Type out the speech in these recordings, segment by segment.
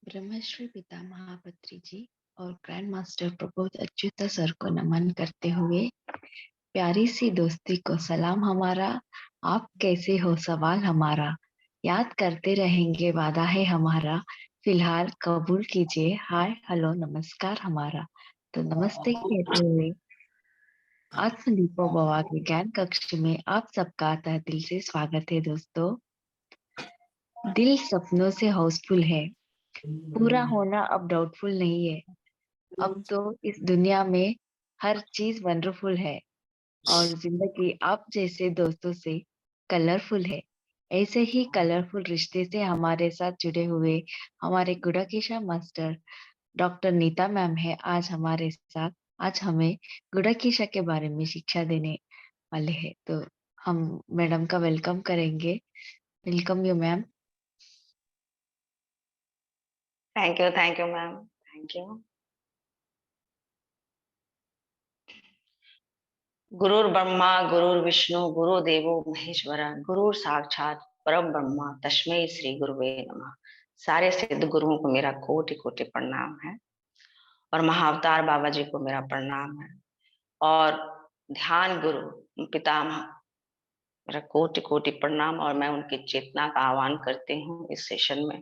ब्रह्मश्री पिता महापत्री जी और grand master Prabodh Achyuta sir को नमन करते हुए प्यारी सी दोस्ती को सलाम हमारा। आप कैसे हो सवाल हमारा, याद करते रहेंगे वादा है हमारा। फिलहाल कबूल कीजिए हाय हेलो नमस्कार हमारा। तो नमस्ते कहते हुए आत्मदीपो भवा के ज्ञान कक्ष में आप सबका तहे दिल से स्वागत है दोस्तों। दिल सपनों से हाउसफुल है, पूरा होना अब डाउटफुल नहीं है। अब तो इस दुनिया में हर चीज वंडरफुल है और जिंदगी आप जैसे दोस्तों से कलरफुल है। ऐसे ही कलरफुल रिश्ते से हमारे साथ जुड़े हुए हमारे गुड़ाकेशा मास्टर डॉक्टर नीता मैम है आज हमारे साथ। आज हमें गुड़ाकेशा के बारे में शिक्षा देने वाले हैं, तो हम मैडम का वेलकम करेंगे। Welcome you ma'am. Thank you ma'am. Thank you. गुरुर् ब्रह्मा गुरुर्विष्णु गुरुदेवो महेश्वर गुरु साक्षात परम ब्रह्मा तस्मै श्री गुरुवे नमः। सारे सिद्ध गुरुओं को मेरा कोटि कोटि प्रणाम है और महाअवतार बाबा जी को मेरा प्रणाम है और ध्यान गुरु पितामह मेरा कोटि कोटि प्रणाम और मैं उनकी चेतना का आह्वान करती हूँ इस सेशन में।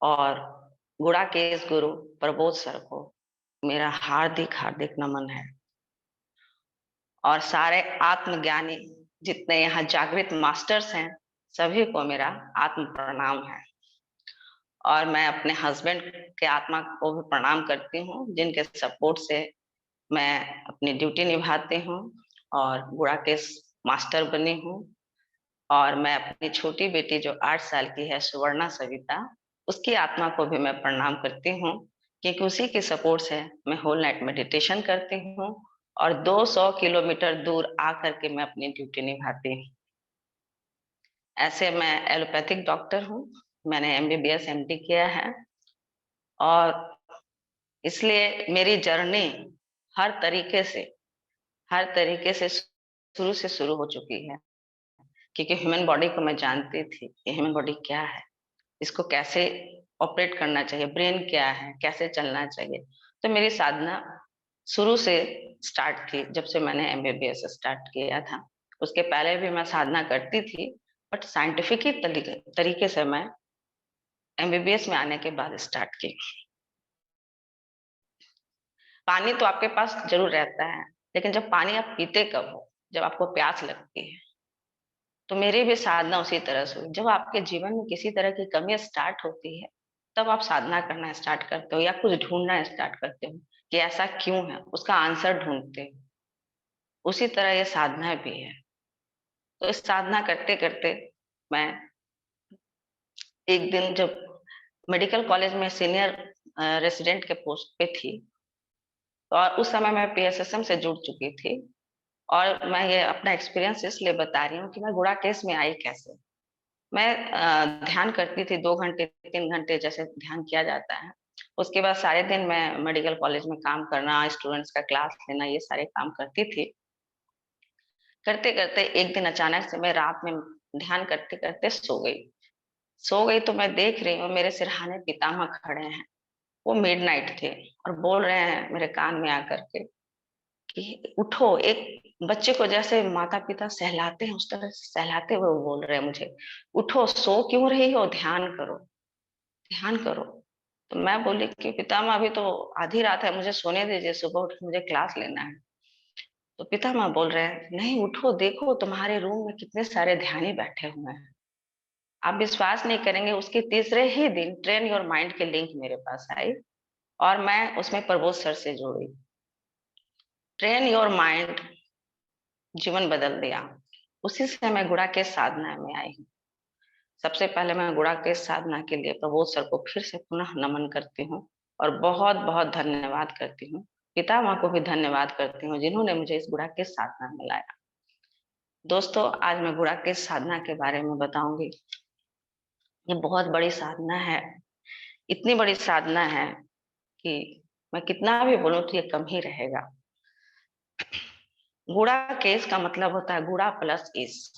और गुड़ाकेश गुरु प्रबोध सर को मेरा हार्दिक हार्दिक नमन है और सारे आत्मज्ञानी जितने यहाँ जागृत मास्टर्स हैं सभी को मेरा आत्म प्रणाम है। और मैं अपने हस्बैंड के आत्मा को भी प्रणाम करती हूँ जिनके सपोर्ट से मैं अपनी ड्यूटी निभाती हूँ और गुड़ाकेश मास्टर बनी हूँ। और मैं अपनी छोटी बेटी जो 8 साल की है सुवर्णा सविता, उसकी आत्मा को भी मैं प्रणाम करती हूँ क्योंकि उसी के सपोर्ट से मैं होल नाइट मेडिटेशन करती हूँ और 200 किलोमीटर दूर आकर के मैं अपनी ड्यूटी निभाती हूँ। ऐसे मैं एलोपैथिक डॉक्टर हूँ, मैंने एमबीबीएस एमडी किया है और इसलिए मेरी जर्नी हर तरीके से शुरू से शुरू हो चुकी है क्योंकि ह्यूमन बॉडी को मैं जानती थी कि ह्यूमन बॉडी क्या है, इसको कैसे ऑपरेट करना चाहिए, ब्रेन क्या है, कैसे चलना चाहिए। तो मेरी साधना शुरू से स्टार्ट थी जब से मैंने एमबीबीएस स्टार्ट किया था। उसके पहले भी मैं साधना करती थी बट साइंटिफिक तरीके से मैं एमबीबीएस में आने के बाद स्टार्ट की। पानी तो आपके पास जरूर रहता है लेकिन जब पानी आप पीते कब हो, जब आपको प्यास लगती है। तो मेरी भी साधना उसी तरह से हुई। जब आपके जीवन में किसी तरह की कमी स्टार्ट होती है तब आप साधना करना स्टार्ट करते हो या कुछ ढूंढना स्टार्ट करते हो कि ऐसा क्यों है, उसका आंसर ढूंढते हो। उसी तरह ये साधना भी है। तो इस साधना करते करते मैं एक दिन जब मेडिकल कॉलेज में सीनियर रेसिडेंट के पोस्ट पे थी और उस समय मैं पीएसएसएम से जुड़ चुकी थी। और मैं ये अपना एक्सपीरियंस इसलिए बता रही हूँ कि मैं गुड़ा केस में आई कैसे। मैं ध्यान करती थी 2 घंटे 3 घंटे जैसे ध्यान किया जाता है। उसके बाद सारे दिन मैं मेडिकल कॉलेज में काम करना, स्टूडेंट्स का क्लास लेना, ये सारे काम करती थी। करते-करते एक दिन अचानक से मैं रात में ध्यान करते-करते सो गई। सो गई तो मैं देख रही हूँ मेरे सिरहाने पितामह खड़े हैं। वो मिडनाइट थे और बोल रहे हैं मेरे कान में आकर के कि उठो। एक बच्चे को जैसे माता-पिता सहलाते हैं उस तरह से सहलाते हुए वो बोल रहे हैं मुझे, उठो, सो क्यों रही हो, ध्यान करो, ध्यान करो। तो मैं बोली कि पितामह अभी तो आधी रात है, मुझे सोने दीजिए, सुबह उठ के मुझे क्लास लेना है। तो पितामह बोल रहे हैं, नहीं उठो, देखो तुम्हारे रूम में कितने सारे ध्यानी बैठे हुए हैं। आप विश्वास नहीं करेंगे, उसके तीसरे ही दिन ट्रेन योर माइंड की लिंक मेरे पास आई और मैं उसमें प्रबोध सर से जुड़ी। ट्रेन योर माइंड जीवन बदल दिया। उसी से मैं गुड़ा के साधना में आई हूँ। सबसे पहले मैं गुड़ा के साधना के लिए प्रबोध सर को फिर से पुनः नमन करती हूँ और बहुत बहुत धन्यवाद करती हूँ। पितामह को भी धन्यवाद करती हूँ जिन्होंने मुझे इस गुड़ा के साधना में लाया। दोस्तों, आज मैं गुड़ा के साधना के बारे में बताऊंगी। ये बहुत बड़ी साधना है, इतनी बड़ी साधना है कि मैं कितना भी बोलूं तो ये कम ही रहेगा। गुड़ा केस का मतलब होता है गुड़ा प्लस इस,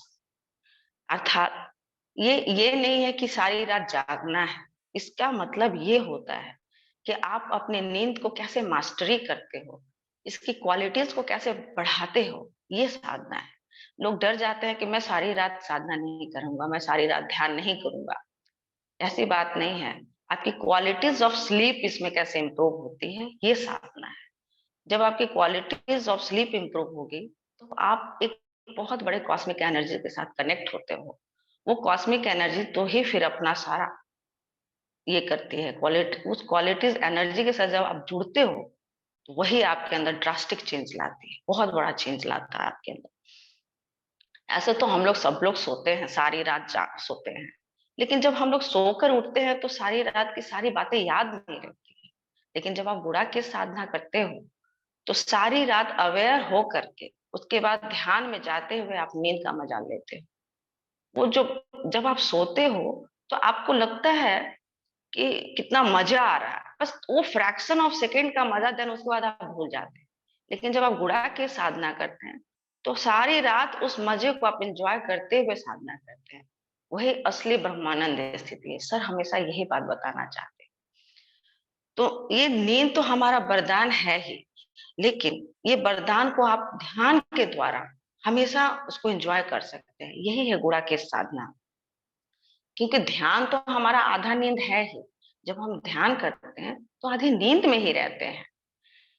अर्थात ये नहीं है कि सारी रात जागना है, इसका मतलब ये होता है कि आप अपने नींद को कैसे मास्टरी करते हो, इसकी क्वालिटीज को कैसे बढ़ाते हो, ये साधना है। लोग डर जाते हैं कि मैं सारी रात साधना नहीं करूंगा, मैं सारी रात ध्यान नहीं करूंगा। ऐसी बात नहीं है। आपकी क्वालिटीज ऑफ स्लीप इसमें कैसे इंप्रूव होती है, ये साधना है। जब आपकी क्वालिटीज ऑफ स्लीप इंप्रूव होगी, तो आप एक बहुत बड़े कॉस्मिक एनर्जी के साथ कनेक्ट होते हो। वो कॉस्मिक एनर्जी तो ही फिर अपना सारा ये करती है, क्वालिटी, उस क्वालिटीज एनर्जी के साथ जब आप जुड़ते हो, तो वही आपके अंदर ड्रास्टिक चेंज लाती है, बहुत बड़ा चेंज लाता है आपके अंदर। ऐसे तो हम लोग सब लोग सोते हैं, सारी रात जाग सोते हैं, लेकिन जब हम लोग सोकर उठते हैं तो सारी रात की सारी बातें याद नहीं रहती है। लेकिन जब आप गुड़ा की साधना करते हो, तो सारी रात अवेयर हो करके उसके बाद ध्यान में जाते हुए आप नींद का मजा लेते हो। वो जो जब आप सोते हो, तो आपको लगता है कि कितना मजा आ रहा है, बस वो फ्रैक्शन ऑफ सेकेंड का मजा, देन उसके बाद आप भूल जाते हैं। लेकिन जब आप गुड़ा की साधना करते हैं, तो सारी रात उस मजे को आप एंजॉय करते हुए साधना करते हैं। वही असली ब्रह्मानंद स्थिति है। सर हमेशा यही बात बताना चाहते हैं। तो ये नींद तो हमारा वरदान है ही, लेकिन ये वरदान को आप ध्यान के द्वारा हमेशा उसको एंजॉय कर सकते हैं। यही है गुड़ा की साधना। क्योंकि ध्यान तो हमारा आधा नींद है ही। जब हम ध्यान करते हैं तो आधी नींद में ही रहते हैं,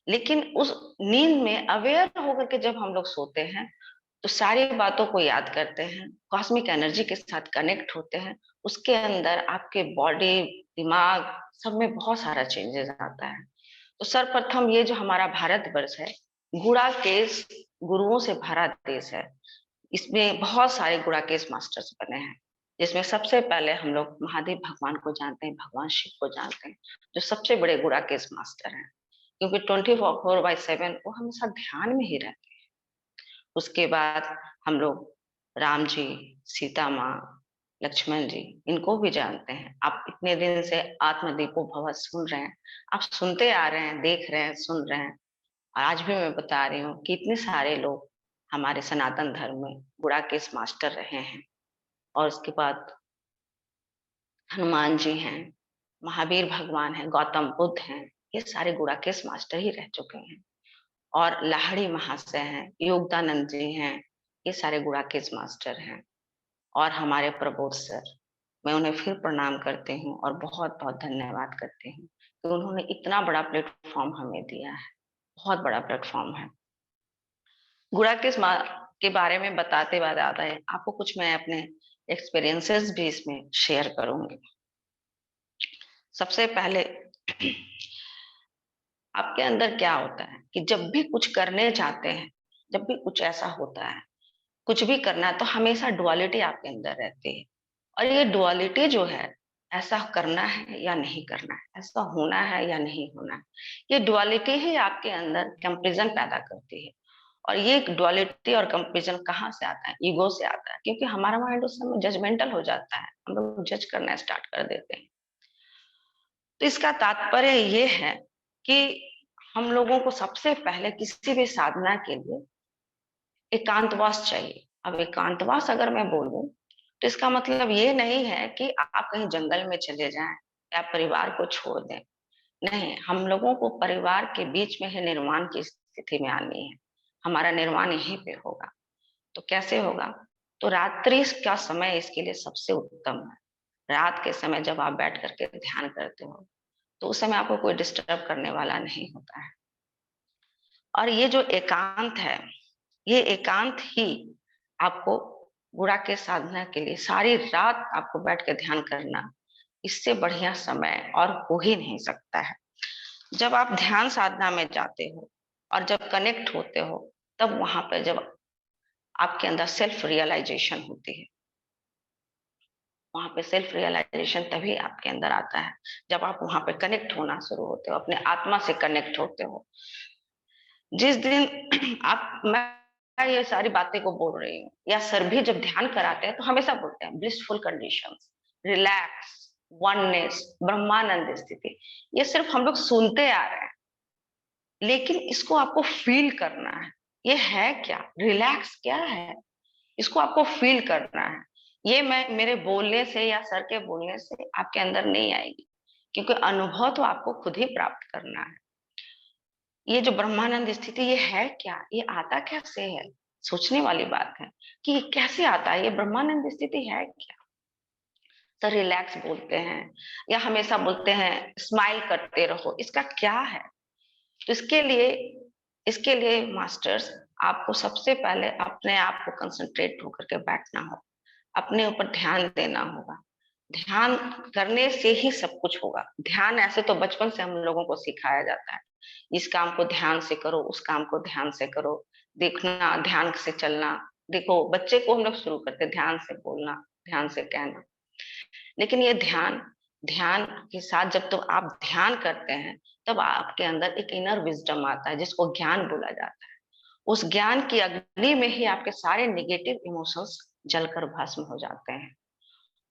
लेकिन उस नींद में अवेयर होकर के जब हम लोग सोते हैं, तो सारी बातों को याद करते हैं, कॉस्मिक एनर्जी के साथ कनेक्ट होते हैं। उसके अंदर आपके बॉडी, दिमाग, सब में बहुत सारा चेंजेस आता है। तो सर्वप्रथम ये जो हमारा भारतवर्ष है, गुड़ा केस गुरुओं से भरा देश है। इसमें बहुत सारे गुड़ाकेश मास्टर्स बने हैं, जिसमें सबसे पहले हम लोग महादेव भगवान को जानते हैं, भगवान शिव को जानते हैं, जो सबसे बड़े गुड़ाकेश मास्टर हैं। क्योंकि 24/7 वो हमेशा ध्यान में ही रहते हैं। उसके बाद हम लोग राम जी, सीता माँ, लक्ष्मण जी, इनको भी जानते हैं। आप इतने दिन से आत्मदीपो भव सुन रहे हैं, आप सुनते आ रहे हैं, देख रहे हैं, सुन रहे हैं। और आज भी मैं बता रही हूँ कि इतने सारे लोग हमारे सनातन धर्म में गुड़ाकेश मास्टर रहे हैं। और उसके बाद हनुमान जी हैं, महावीर भगवान हैं, गौतम बुद्ध हैं, ये सारे गुड़ाकेश मास्टर ही रह चुके हैं। और लाहिड़ी महाशय हैं, योगदानंद जी हैं, ये सारे गुड़ाकेश मास्टर हैं। और हमारे प्रबोध सर, मैं उन्हें फिर प्रणाम करती हूँ और बहुत बहुत धन्यवाद करती हूँ कि उन्होंने इतना बड़ा प्लेटफॉर्म हमें दिया है। बहुत बड़ा प्लेटफॉर्म है। गुड़ा के बारे में बताते बाद आता है, आपको कुछ मैं अपने एक्सपीरियंसेस भी इसमें शेयर करूंगी। सबसे पहले आपके अंदर क्या होता है कि जब भी कुछ करने चाहते हैं, जब भी कुछ ऐसा होता है, कुछ भी करना है, तो हमेशा डुअलिटी आपके अंदर रहती है। और ये डुअलिटी जो है, ऐसा करना है या नहीं करना है, ऐसा होना है या नहीं होना है, ये डुअलिटी ही आपके अंदर कंपैरिजन पैदा करती है। और ये डुअलिटी और कंपैरिजन कहाँ से आता है? ईगो से आता है। क्योंकि हमारा माइंड उस समय जजमेंटल हो जाता है, हम लोग जज करना स्टार्ट कर देते हैं। तो इसका तात्पर्य ये है कि हम लोगों को सबसे पहले किसी भी साधना के लिए एकांतवास चाहिए। अब एकांतवास अगर मैं बोलूं, तो इसका मतलब ये नहीं है कि आप कहीं जंगल में चले जाएं या परिवार को छोड़ दें। नहीं, हम लोगों को परिवार के बीच में ही निर्वाण की स्थिति में आनी है। हमारा निर्वाण यहीं पे होगा। तो कैसे होगा? तो रात्रि का समय इसके लिए सबसे उत्तम है। रात के समय जब आप बैठ करके ध्यान करते हो, तो उस समय आपको कोई डिस्टर्ब करने वाला नहीं होता है। और ये जो एकांत है, ये एकांत ही आपको गुड़ा के साधना के लिए सारी रात आपको बैठ के ध्यान करना, इससे बढ़िया समय और हो ही नहीं सकता है। जब आप ध्यान साधना में जाते हो और जब कनेक्ट होते हो, तब वहां पे जब आपके अंदर सेल्फ रियलाइजेशन होती है, वहां पे सेल्फ रियलाइजेशन तभी आपके अंदर आता है जब आप वहां पे कनेक्ट होना शुरू होते हो, अपने आत्मा से कनेक्ट होते हो। जिस दिन मैं ये सारी बातें को बोल रही हूँ, या सर भी जब ध्यान कराते हैं तो हमेशा बोलते हैं ब्लिसफुल कंडीशंस, रिलैक्स, वननेस, ब्रह्मानंद स्थिति। ये सिर्फ हम लोग सुनते आ रहे हैं, लेकिन इसको आपको फील करना है। ये है क्या? रिलैक्स क्या है? इसको आपको फील करना है। ये मैं मेरे बोलने से या सर के बोलने से आपके अंदर नहीं आएगी, क्योंकि अनुभव तो आपको खुद ही प्राप्त करना है। ये जो ब्रह्मानंद स्थिति ये है क्या? ये आता कैसे है? सोचने वाली बात है कि ये कैसे आता है? ये ब्रह्मानंद स्थिति है क्या? तो रिलैक्स बोलते हैं या हमेशा बोलते हैं स्माइल करते रहो, इसका क्या है? तो इसके लिए मास्टर्स, आपको सबसे पहले अपने आप को कंसंट्रेट होकर के बैठना होगा, अपने ऊपर ध्यान देना होगा। ध्यान करने से ही सब कुछ होगा। ध्यान ऐसे तो बचपन से हम लोगों को सिखाया जाता है, इस काम को ध्यान से करो, उस काम को ध्यान से करो, देखना, ध्यान से चलना। देखो, बच्चे को हम लोग शुरू करते हैं ध्यान से बोलना, ध्यान से कहना। लेकिन ये ध्यान ध्यान के साथ जब तो आप ध्यान करते हैं, तब आपके अंदर एक इनर विजडम आता है, जिसको ज्ञान बोला जाता है। उस ज्ञान की अग्नि में ही आपके सारे नेगेटिव इमोशंस जलकर भस्म हो जाते हैं,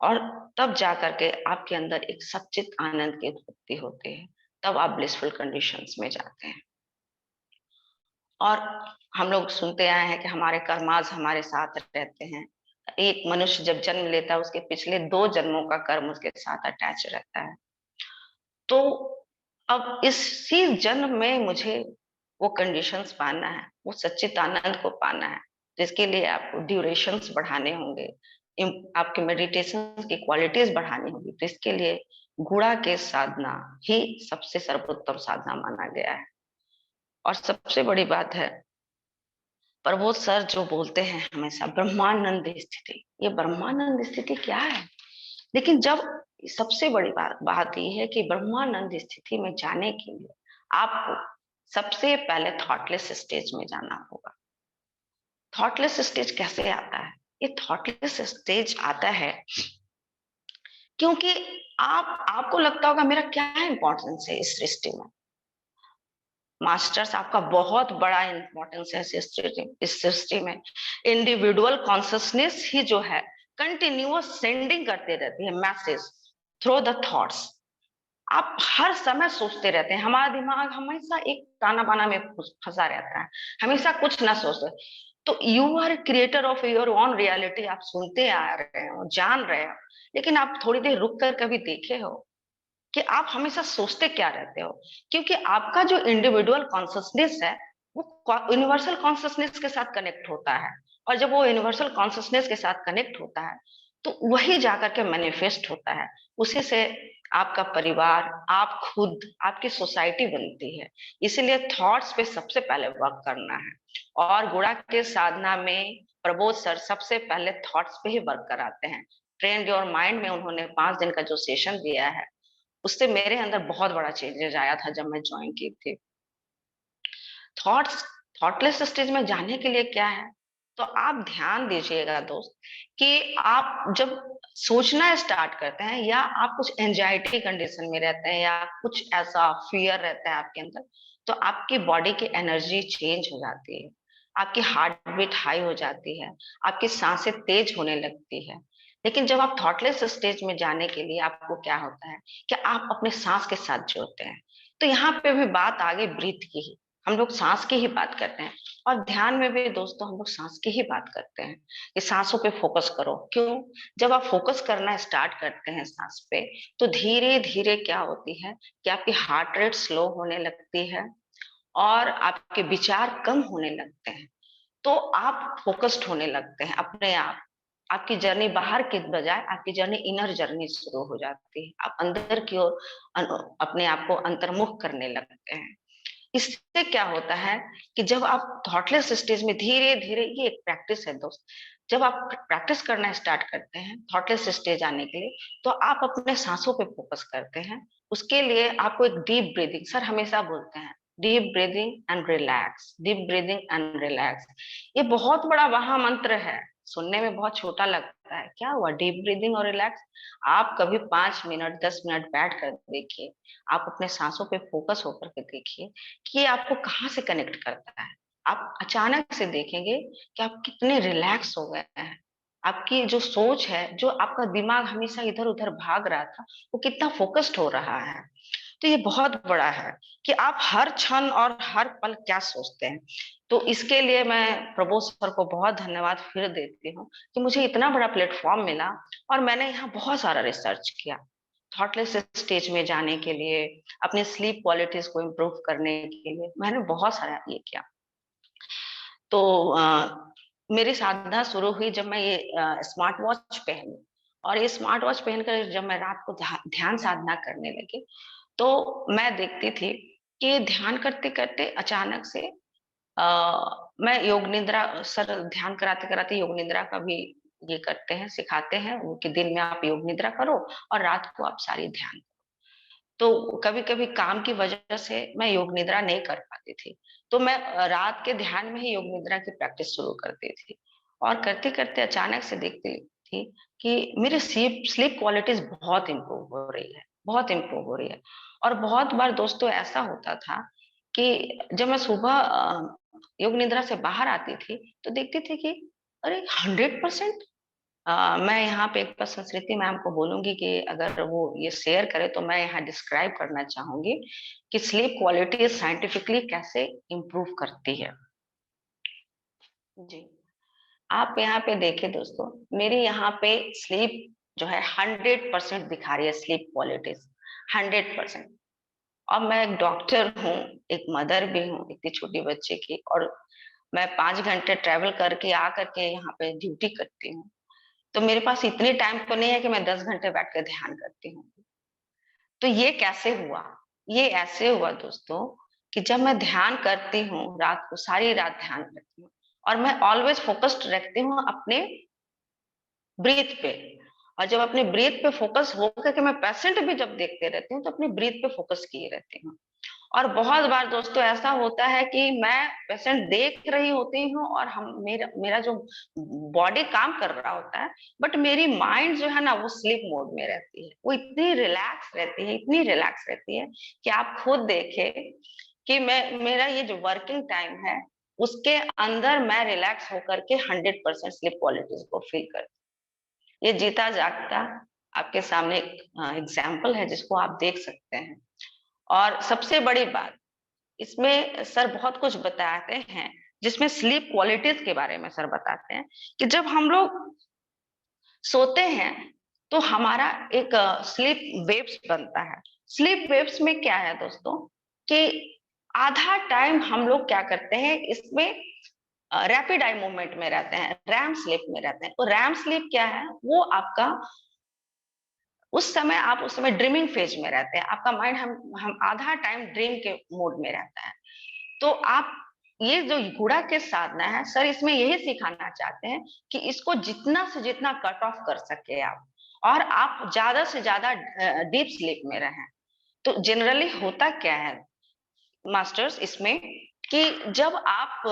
और तब जाकर के आपके अंदर एक सच्चित आनंद की उत्पत्ति होती है। तब आप ब्लिसफुल कंडीशंस में जाते हैं। और हम लोग सुनते आए हैं कि हमारे कर्माज हमारे साथ रहते हैं। एक मनुष्य जब जन्म लेता है, उसके पिछले 2 जन्मों का कर्म उसके साथ अटैच रहता है। तो अब इसी जन्म में मुझे वो कंडीशंस पाना है, वो सच्चित आनंद को पाना है। तो इसके लिए आपको ड्यूरेशंस बढ़ाने होंगे, आपके मेडिटेशन की क्वालिटीज बढ़ानी होगी। तो इसके लिए गुणा के साधना ही सबसे सर्वोत्तम साधना माना गया है। और सबसे बड़ी बात है, प्रबोध सर जो बोलते हैं हमेशा ब्रह्मानंद स्थिति, ये ब्रह्मानंद स्थिति क्या है? लेकिन जब सबसे बड़ी बात ये है कि ब्रह्मानंद स्थिति में जाने के लिए आपको सबसे पहले थॉटलेस स्टेज में जाना होगा। थॉटलेस स्टेज कैसे आता है? ये थॉटलेस स्टेज आता है क्योंकि आपको लगता होगा मेरा क्या इंपॉर्टेंस है इस सृष्टि में। मास्टर्स, आपका बहुत बड़ा इंपॉर्टेंस है इस सृष्टि में। इंडिविजुअल कॉन्शियसनेस ही जो है कंटिन्यूअस सेंडिंग करते रहती है मैसेज थ्रू द थॉट्स। आप हर समय सोचते रहते हैं, हमारा दिमाग हमेशा एक ताना बाना में फंसा रहता है, हमेशा कुछ ना सोचते। तो you are creator of your own reality, आप सुनते आ रहे हो, जान रहे हो, लेकिन आप थोड़ी देर रुक कर कभी देखे हो कि आप हमेशा सोचते क्या रहते हो? क्योंकि आपका जो इंडिविजुअल कॉन्शियसनेस है, वो यूनिवर्सल कॉन्शियसनेस के साथ कनेक्ट होता है। और जब वो यूनिवर्सल कॉन्शियसनेस के साथ कनेक्ट होता है, तो वही जाकर के मैनिफेस्ट होता है। उसी से आपका परिवार, आप खुद, आपकी सोसाइटी बनती है। इसीलिए थॉट्स पे सबसे पहले वर्क करना है। और गुणा के साधना में प्रबोध सर सबसे पहले थॉट्स पे ही वर्क कराते हैं। ट्रेन योर माइंड में उन्होंने 5 दिन का जो सेशन दिया है, उससे मेरे अंदर बहुत बड़ा चेंजेस आया था जब मैं ज्वाइन की थी। थॉट्स थॉटलेस स्टेज में जाने के लिए क्या है? तो आप ध्यान दीजिएगा दोस्त, कि आप जब सोचना स्टार्ट करते हैं, या आप कुछ एंजाइटी कंडीशन में रहते हैं, या कुछ ऐसा फियर रहता है आपके अंदर, तो आपकी बॉडी की एनर्जी चेंज हो जाती है, आपकी हार्ट बीट हाई हो जाती है, आपकी सांसें तेज होने लगती है। लेकिन जब आप थॉटलेस स्टेज में जाने के लिए आपको क्या होता है कि आप अपने सांस के साथ जुड़ते हैं। तो यहाँ पे भी बात आगे ब्रीथ की ही, हम लोग सांस की ही बात करते हैं। और ध्यान में भी दोस्तों हम लोग सांस की ही बात करते हैं कि सांसों पे फोकस करो। क्यों? जब आप फोकस करना स्टार्ट करते हैं सांस पे, तो धीरे धीरे क्या होती है कि आपकी हार्ट रेट स्लो होने लगती है, और आपके विचार कम होने लगते हैं। तो आप फोकस्ड होने लगते हैं अपने आप। आपकी जर्नी बाहर की बजाय आपकी जर्नी इनर जर्नी शुरू हो जाती है। आप अंदर की ओर अपने आप को अंतर्मुख करने लगते हैं। इससे क्या होता है कि जब आप थॉटलेस स्टेज में धीरे धीरे, ये एक प्रैक्टिस है दोस्त, जब आप प्रैक्टिस करना स्टार्ट करते हैं थॉटलेस स्टेज आने के लिए, तो आप अपने सांसों पे फोकस करते हैं। उसके लिए आपको एक डीप ब्रीदिंग, सर हमेशा बोलते हैं deep breathing and relax, deep breathing and relax. ये बहुत बड़ा महामंत्र है, सुनने में बहुत छोटा लगता है, क्या हुआ डीप ब्रीदिंग और रिलैक्स? आप कभी 5 मिनट 10 मिनट बैठ कर देखिए, आप अपने सांसों पे फोकस होकर के देखिए कि ये आपको कहाँ से कनेक्ट करता है। आप अचानक से देखेंगे कि आप कितने रिलैक्स हो गए हैं। आपकी जो सोच है, जो आपका दिमाग हमेशा इधर-उधर भाग रहा था, वो कितना फोकस्ड हो रहा है। तो ये बहुत बड़ा है कि आप हर क्षण और हर पल क्या सोचते हैं। तो इसके लिए मैं प्रबोध सर को बहुत धन्यवाद फिर देती हूँ कि मुझे इतना बड़ा प्लेटफॉर्म मिला और मैंने यहाँ बहुत सारा रिसर्च किया थॉटलेस स्टेज में जाने के लिए, अपनी स्लीप क्वालिटीज को इम्प्रूव करने के लिए मैंने बहुत सारा ये किया। तो मेरी साधना शुरू हुई जब मैं ये स्मार्ट वॉच पहनी, और ये स्मार्ट वॉच पहनकर जब मैं रात को ध्यान साधना करने लगी, तो मैं देखती थी कि ध्यान करते-करते अचानक से मैं योग निद्रा, सर ध्यान कराते-कराते योग निद्रा का भी ये करते हैं, सिखाते हैं वो कि दिन में आप योग निद्रा करो और रात को आप सारी ध्यान। तो कभी-कभी काम की वजह से मैं योग निद्रा नहीं कर पाती थी। तो मैं रात के ध्यान में ही योग निद्रा की प्रैक्टिस शुरू करती थी, और करते-करते अचानक से देखती थी कि मेरी स्लीप स्लीप क्वालिटीज़ बहुत इम्प्रूव हो रही है, बहुत इम्प्रूव हो रही है। और बहुत बार दोस्तों ऐसा होता था कि जब मैं सुबह योग निद्रा से बाहर आती थी, तो देखती थी कि अरे 100%। मैं यहाँ पे एक बार संस्कृति मैम को बोलूँगी कि अगर वो ये शेयर करें, तो मैं यहाँ डिस्क्राइब करना चाहूँगी कि स्लीप क्वालिटी साइंटिफिकली कैसे इम्प्रूव करती है। जी, आप यहाँ पे देखिए दोस्तों, मेरी यहाँ पे स्लीप जो है 100% दिखा रही है, स्लीप क्वालिटीज़ 100%। और मैं एक डॉक्टर हूँ, एक मदर भी हूँ इतनी छोटी बच्चे की, और मैं 5 घंटे ट्रैवल करके आ करके यहाँ पे ड्यूटी करती हूँ। तो मेरे पास इतने टाइम तो नहीं है कि मैं 10 घंटे बैठ के ध्यान करती हूँ। तो ये कैसे हुआ? ये ऐसे हुआ दोस्तों कि जब मैं ध्यान करती हूँ, रात को सारी रात ध्यान करती हूँ, और मैं ऑलवेज़ फ़ोकस्ड रखती हूँ अपने ब्रीथ पे। और जब अपने ब्रीथ पे फ़ोकस हो करके मैं पेशेंट भी जब देखते रहती हूँ, तो अपने ब्रीथ पे फ़ोकस किए रहती हूँ। और बहुत बार दोस्तों ऐसा होता है कि मैं पेशेंट देख रही होती हूँ, और हम मेरा मेरा जो बॉडी काम कर रहा होता है, बट मेरी माइंड जो है ना वो स्लीप मोड में रहती है। वो इतनी रिलैक्स रहती है, इतनी रिलैक्स रहती है कि आप खुद देखें कि मैं मेरा ये जो वर्किंग टाइम है, उसके अंदर मैं रिलैक्स होकर के 100% स्लीप क्वालिटीज़ को फ़ील करती हूँ। ये जीता जागता आपके सामने एक एग्ज़ाम्पल है जिसको आप देख सकते हैं। और सबसे बड़ी बात, इसमें सर बहुत कुछ बताते हैं, जिसमें स्लीप क्वालिटीज़ के बारे में सर बताते हैं कि जब हम लोग सोते हैं, तो हमारा एक स्लीप वेव्स बनता है। स्लीप वेव्स में क्या है दोस्तों कि आधा टाइम हम लोग क्या करते हैं इसमें रैपिड आई मूवमेंट में रहते हैं, रैम स्लीप में रहते हैं। तो रैम स्लीप क्या है? वो आपका उस समय ड्रीमिंग फेज में रहते हैं। आपका माइंड हम आधा टाइम ड्रीम के मोड में रहता है। तो आप ये जो गुड़ा के साधना है, सर इसमें यही सिखाना चाहते हैं कि इसको जितना से जितना कट ऑफ कर सके आप, और आप ज़्यादा से ज़्यादा डीप स्लीप में रहें। तो जनरली होता क्या है मास्टर्स इसमें कि जब आप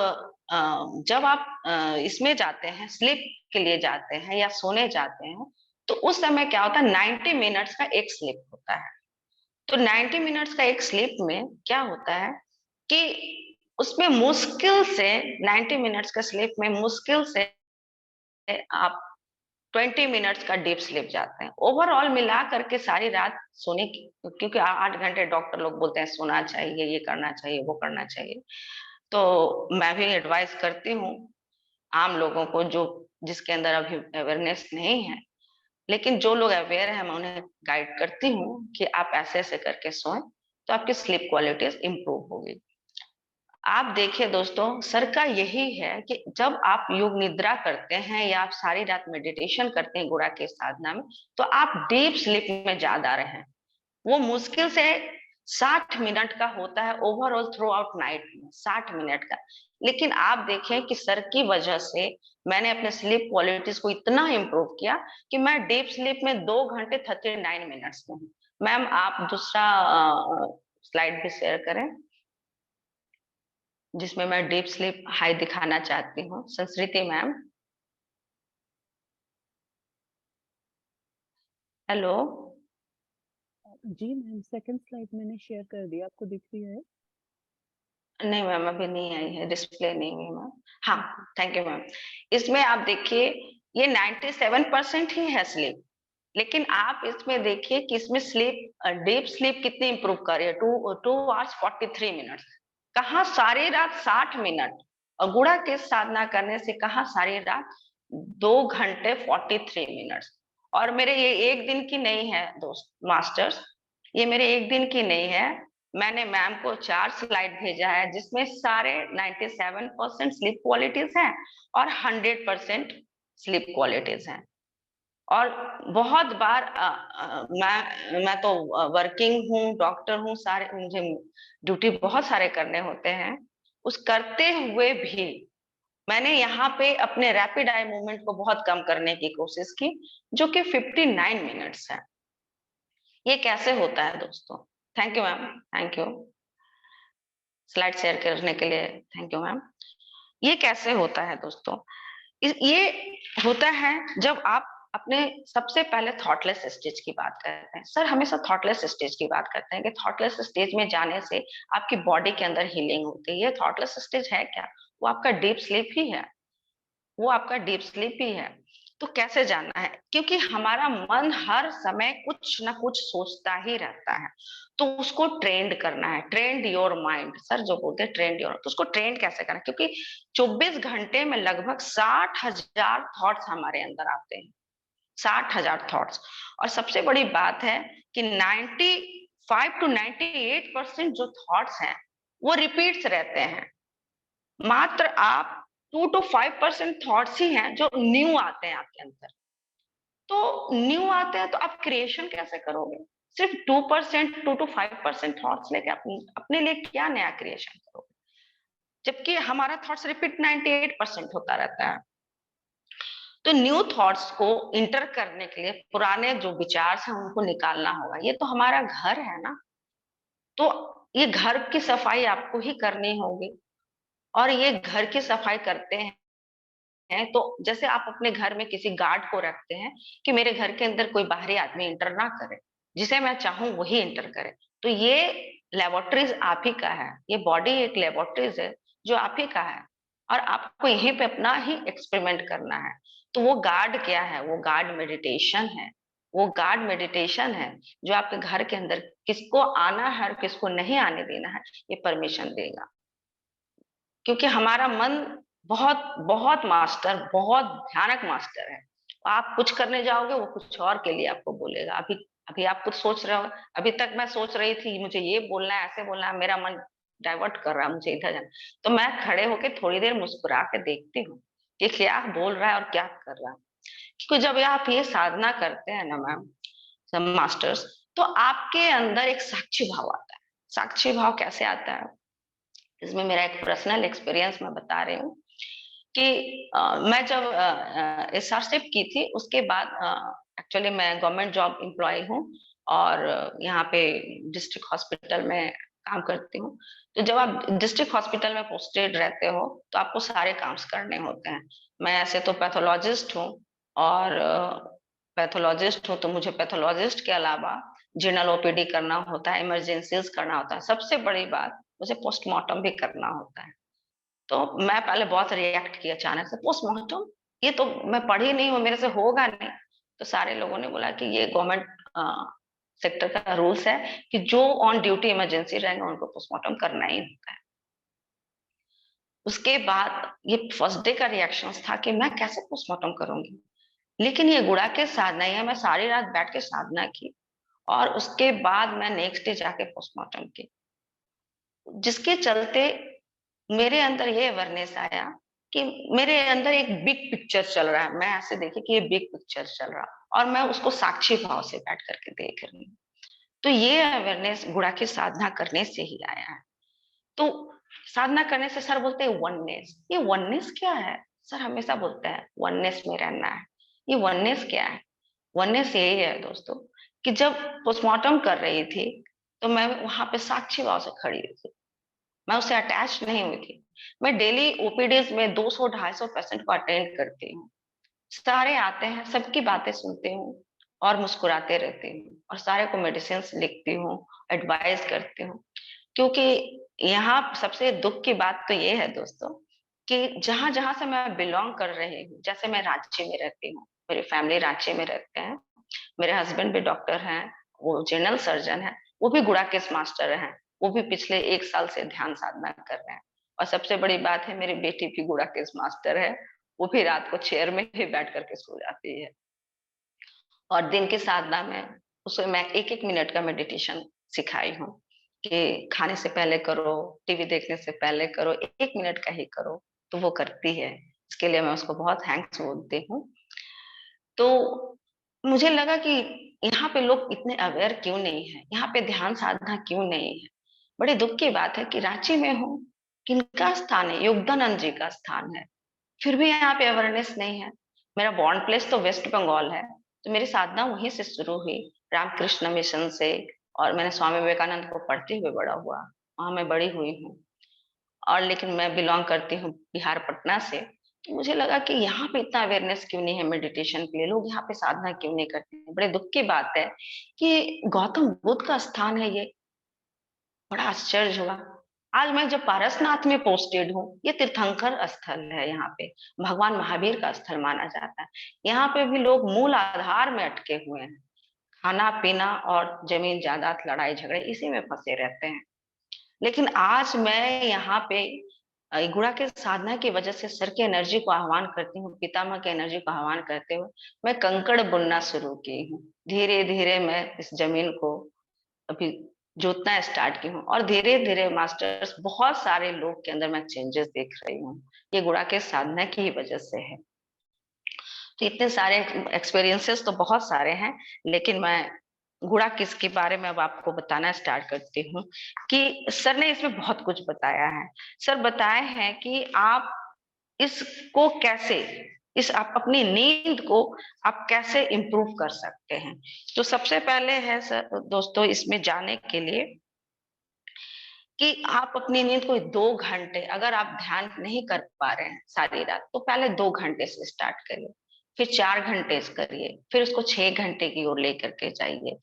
इसमें जाते हैं, स्लीप के लिए जाते हैं या सोने जाते हैं, तो उस समय क्या होता है 90 मिनट्स का एक स्लीप होता है। तो 90 मिनट्स का एक स्लीप में क्या होता है कि उसमें मुश्किल से 90 मिनट्स का स्लीप में मुश्किल से आप 20 मिनट्स का डीप स्लीप जाते हैं। ओवरऑल मिला करके सारी रात सोने की, क्योंकि 8 घंटे डॉक्टर लोग बोलते हैं सोना चाहिए, ये करना चाहिए, वो करना चाहिए। तो मैं भी एडवाइस करती हूँ आम लोगों को जो जिसके अंदर अभी अवेयरनेस नहीं है। लेकिन जो लोग अवेयर हैं मैं उन्हें गाइड करती हूँ कि आप ऐसे-ऐसे करके सोएँ, तो आपकी स्लीप क्वालिटीज़ इम्प्रूव होगी। आप देखिए दोस्तों, सर का यही है कि जब आप योग निद्रा करते हैं या आप सारी रात मेडिटेशन करते हैं गुड़ा के साधना में, तो आप डीप स्लीप में ज़्यादा रहें। वो मुश्किल से 60 मिनट का होता है ओवरऑल थ्रू आउट नाइट में, 60 मिनट का। लेकिन आप देखें कि सर की वजह से मैंने अपने स्लीप क्वालिटीज़ को इतना इम्प्रूव किया कि मैं डीप स्लीप में 2 घंटे 39 मिनट्स में हूँ। मैम आप दूसरा स्लाइड भी शेयर करें, जिसमें मैं डीप स्लीप हाई दिखाना चाहती हूँ। संस्कृति मैम, हेलो? जी मैम, सेकंड स्लाइड मैंने शेयर कर दिया, आपको दिख रही है? नहीं मैम, अभी नहीं आई है, डिस्प्ले नहीं हुई मैम। हाँ, ओके। Thank you ma'am. इसमें आप देखिए ये 97% ही है स्लीप। लेकिन आप इसमें देखिए कि इसमें स्लीप, डीप स्लीप कितनी इंप्रूव कर रही है, 2 आवर्स 43 मिनट्स। कहाँ सारी रात 60 मिनट, और गुड़ा के साधना करने से कहाँ सारी रात 2 घंटे 43 मिनट्स। और मेरे ये एक दिन की नहीं है दोस्त मास्टर्स, ये मेरे एक दिन की नहीं है। मैंने मैम को 4 स्लाइड भेजा है जिसमें सारे 97% स्लीप क्वालिटीज हैं और 100% स्लीप क्वालिटीज हैं। और बहुत बार मैं तो वर्किंग हूँ, डॉक्टर हूँ, सारे मुझे ड्यूटी बहुत सारे करने होते हैं। उस करते हुए भी मैंने यहाँ पे अपने रैपिड आई मूवमेंट को बहुत कम करने की कोशिश की, जो कि 59 मिनट्स है। ये कैसे होता है दोस्तों? Thank you ma'am, thank you slide share करने के लिए, थैंक यू मैम। ये कैसे होता है दोस्तों? ये होता है जब आप अपने सबसे पहले थॉटलेस स्टेज की बात करते हैं। सर हमेशा थॉटलेस स्टेज की बात करते हैं कि थॉटलेस स्टेज में जाने से आपकी बॉडी के अंदर हीलिंग होती है। ये थॉटलेस स्टेज है क्या? वो आपका डीप स्लीप ही है, वो आपका डीप स्लीप ही है। तो कैसे जानना है? क्योंकि हमारा मन हर समय कुछ ना कुछ सोचता ही रहता है, तो उसको ट्रेंड करना है। ट्रेंड योर माइंड, सर जो बोलते हैं ट्रेंड योर, तो उसको ट्रेंड कैसे करना है? क्योंकि 24 घंटे में लगभग 60,000 थॉट्स हमारे अंदर आते हैं, 60,000 थॉट्स। और सबसे बड़ी बात है कि 95 to 98% जो थॉट्स हैं वो रिपीट्स रहते हैं। मात्र आप 2 to 5% थॉट्स ही हैं जो न्यू आते हैं आपके अंदर। तो न्यू आते हैं तो आप क्रिएशन कैसे करोगे? सिर्फ 2%, 2 to 5% थॉट्स लेके अपने लिए क्या नया क्रिएशन करोगे? जबकि हमारा थॉट्स रिपीट 98% होता रहता है। तो न्यू थॉट्स को इंटर करने के लिए पुराने जो विचार हैं उनको निकालना होगा। ये तो हमारा घर है ना, तो ये घर की सफाई आपको ही करनी होगी। और ये घर की सफाई करते हैं तो जैसे आप अपने घर में किसी गार्ड को रखते हैं कि मेरे घर के अंदर कोई बाहरी आदमी इंटर ना करे, जिसे मैं चाहूं वही इंटर करे। तो ये लेबोरेटरीज आप ही का है, ये बॉडी एक लेबोरेटरीज है जो आप ही का है, और आपको यहीं पे अपना ही एक्सपेरिमेंट करना है। तो वो गार्ड क्या है? वो गार्ड मेडिटेशन है। वो गार्ड मेडिटेशन है जो आपके घर के अंदर किसको आना है और किसको नहीं आने देना है ये परमिशन देगा। क्योंकि हमारा मन बहुत बहुत मास्टर, बहुत भयानक मास्टर है। आप कुछ करने जाओगे वो कुछ और के लिए आपको बोलेगा। अभी अभी आप कुछ सोच रहे हो, अभी तक मैं सोच रही थी मुझे ये बोलना है, ऐसे बोलना है, मेरा मन डाइवर्ट कर रहा है, मुझे इधर जाना। तो मैं खड़े होके थोड़ी देर मुस्कुरा के देखती हूँ कि क्या बोल रहा है और क्या कर रहा है। क्योंकि जब आप ये साधना करते हैं ना मैम, सब मास्टर्स, तो आपके अंदर एक साक्षी भाव आता है। साक्षी भाव कैसे आता है? इसमें मेरा एक पर्सनल एक्सपीरियंस मैं बता रही हूँ कि मैं जब एसआरशिप की थी उसके बाद, एक्चुअली मैं गवर्नमेंट जॉब एम्प्लॉय हूँ और यहाँ पे डिस्ट्रिक्ट हॉस्पिटल में काम करती हूँ। तो जब आप डिस्ट्रिक्ट हॉस्पिटल में पोस्टेड रहते हो तो आपको सारे काम करने होते हैं। मैं ऐसे तो पैथोलॉजिस्ट हूँ, और पैथोलॉजिस्ट हूँ तो मुझे पैथोलॉजिस्ट के अलावा जनरल ओपीडी करना होता है, इमरजेंसीज करना होता है, सबसे बड़ी बात मुझे पोस्टमार्टम भी करना होता है। तो मैं पहले बहुत रिएक्ट किया अचानक से, पोस्टमार्टम, ये तो मैं पढ़ी नहीं हूँ, मेरे से होगा नहीं। तो सारे लोगों ने बोला कि ये गवर्नमेंट सेक्टर का रूल्स है कि जो ऑन ड्यूटी इमरजेंसी रहेंगे उनको पोस्टमार्टम करना ही होता है। उसके बाद ये फर्स्ट डे का रिएक्शन था कि मैं कैसे पोस्टमार्टम करूंगी, लेकिन ये गुड़ा के साधना है, मैं सारी रात बैठ के साधना की और उसके बाद मैं नेक्स्ट डे जाके पोस्टमार्टम की, जिसके चलते मेरे अंदर ये अवेयरनेस आया कि मेरे अंदर एक बिग पिक्चर चल रहा है। मैं ऐसे देखी कि ये बिग पिक्चर चल रहा और मैं उसको साक्षी भाव से बैठ करके देख रही हूँ। तो ये अवेयरनेस गुड़ा की साधना करने से ही आया है। तो साधना करने से सर बोलते हैं वननेस। ये वननेस क्या है? सर हमेशा बोलते हैं वननेस में रहना है। ये वननेस क्या है? वननेस यही है दोस्तों कि जब पोस्टमार्टम कर रही थी तो मैं वहां पे साक्षी भाव से खड़ी हुई थी, मैं उससे अटैच नहीं हुई थी। मैं डेली ओपीडीज में 200-250 पेशेंट को अटेंड करती हूँ। सारे आते हैं, सबकी बातें सुनती हूँ और मुस्कुराते रहती हूँ और सारे को मेडिसिन लिखती हूँ, एडवाइस करती हूँ। क्योंकि यहाँ सबसे दुख की बात तो ये है दोस्तों कि जहां-जहां से मैं बिलोंग कर रही हूँ, जैसे मैं रांची में रहती हूँ, मेरी फैमिली रांची में रहते हैं, मेरे हस्बैंड भी डॉक्टर हैं, वो जनरल सर्जन है, वो भी गुड़ाकेश मास्टर हैं, वो भी पिछले 1 साल से ध्यान साधना कर रहे हैं। और सबसे बड़ी बात है, मेरी बेटी भी गुड़ाकेश मास्टर है, वो भी रात को चेयर में ही बैठ करके सो जाती है। और दिन की साधना में उसे मैं 1-1 मिनट का मेडिटेशन सिखाई हूँ कि खाने से पहले करो, टीवी देखने से पहले करो, 1 मिनट का ही करो, तो वो करती है। इसके लिए मैं उसको बहुत थैंक्स बोलती हूँ। तो मुझे लगा कि यहाँ पे लोग इतने अवेयर क्यों नहीं है, यहाँ पे ध्यान साधना क्यों नहीं है। बड़े दुख की बात है कि रांची में हूँ, किनका स्थान है, योगदानंद जी का स्थान है, फिर भी यहाँ पे अवेयरनेस नहीं है। मेरा बॉर्न प्लेस तो वेस्ट बंगाल है, तो मेरी साधना वहीं से शुरू हुई, रामकृष्ण मिशन से। और मैंने स्वामी विवेकानंद को पढ़ते हुए बड़ा हुआ, वहां मैं बड़ी हुई हूँ। और लेकिन मैं बिलोंग करती हूँ बिहार पटना से। तो मुझे लगा कि यहाँ पे इतना अवेयरनेस क्यों नहीं है मेडिटेशन के लिए, लोग यहाँ पे साधना क्यों नहीं करते हैं। बड़े दुख की बात है कि गौतम बुद्ध का स्थान है ये, बड़ा आश्चर्य हुआ। आज मैं जब पारसनाथ में पोस्टेड हूँ, ये तीर्थंकर स्थल है, यहाँ पे भगवान महावीर का स्थल माना जाता है। यहाँ पे भी लोग मूल आधार में अटके हुए हैं, खाना पीना और जमीन जायदाद लड़ाई झगड़े इसी में फंसे रहते हैं। लेकिन आज मैं यहाँ पे गुड़ा के साधना की वजह से सर की एनर्जी को आह्वान करती हूँ, पितामह की एनर्जी को आह्वान करते हुए मैं कंकड़ बुनना शुरू की हूँ। धीरे धीरे मैं इस जमीन को अभी जोतना स्टार्ट की हूँ, और धीरे धीरे मास्टर्स बहुत सारे लोग के अंदर मैं चेंजेस देख रही हूँ। ये गुड़ा के साधना की ही वजह से है। तो इतने सारे एक्सपीरियंसेस तो बहुत सारे हैं, लेकिन मैं गुड़ा किसके बारे में अब आपको बताना स्टार्ट करती हूँ कि सर ने इसमें बहुत कुछ बताया है। सर बताए हैं कि आप इसको कैसे, इस आप अपनी नींद को आप कैसे इम्प्रूव कर सकते हैं। तो सबसे पहले है सर दोस्तों इसमें जाने के लिए कि आप अपनी नींद को 2 घंटे, अगर आप ध्यान नहीं कर पा रहे हैं सारी रात, तो पहले 2 घंटे से स्टार्ट करिए, फिर 4 घंटे से करिए, फिर उसको 6 घंटे की ओर लेकर के जाइए।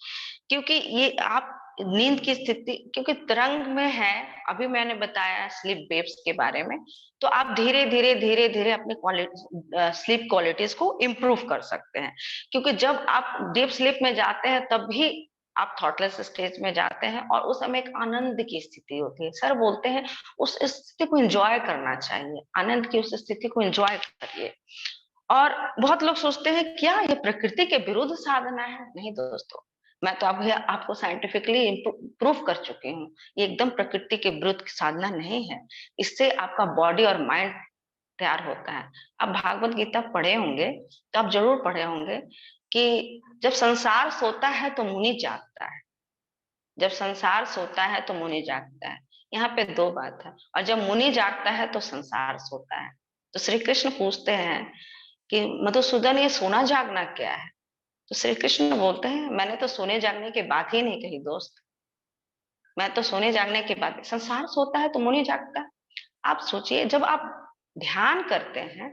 क्योंकि ये आप नींद की स्थिति, क्योंकि तरंग में है, अभी मैंने बताया स्लीप वेव्स के बारे में, तो आप धीरे धीरे धीरे धीरे अपनी क्वालिटी स्लीप क्वालिटीज को इम्प्रूव कर सकते हैं। क्योंकि जब आप डीप स्लीप में जाते हैं तब भी आप थॉटलेस स्टेज में जाते हैं, और उस समय एक आनंद की स्थिति होती है। सर बोलते हैं उस स्थिति को एंजॉय करना चाहिए, आनंद की उस स्थिति को एंजॉय करिए। और बहुत लोग सोचते हैं क्या ये प्रकृति के विरुद्ध साधना है? नहीं दोस्तों, मैं तो अभी आपको साइंटिफिकली प्रूफ कर चुकी हूँ, ये एकदम प्रकृति के विरुद्ध साधना नहीं है। इससे आपका बॉडी और माइंड तैयार होता है। आप भागवत गीता पढ़े होंगे, तो आप जरूर पढ़े होंगे कि जब संसार सोता है तो मुनि जागता है, जब संसार सोता है तो मुनि जागता है। यहाँ पे 2 बात है, और जब मुनि जागता है तो संसार सोता है। तो श्री कृष्ण पूछते हैं कि मधुसूदन ये सोना जागना क्या है? तो श्री कृष्ण बोलते हैं मैंने तो सोने जागने की बात ही नहीं कही दोस्त, मैं तो सोने जागने की बात, संसार सोता है तो मुनि जागता है। आप सोचिए जब आप ध्यान करते हैं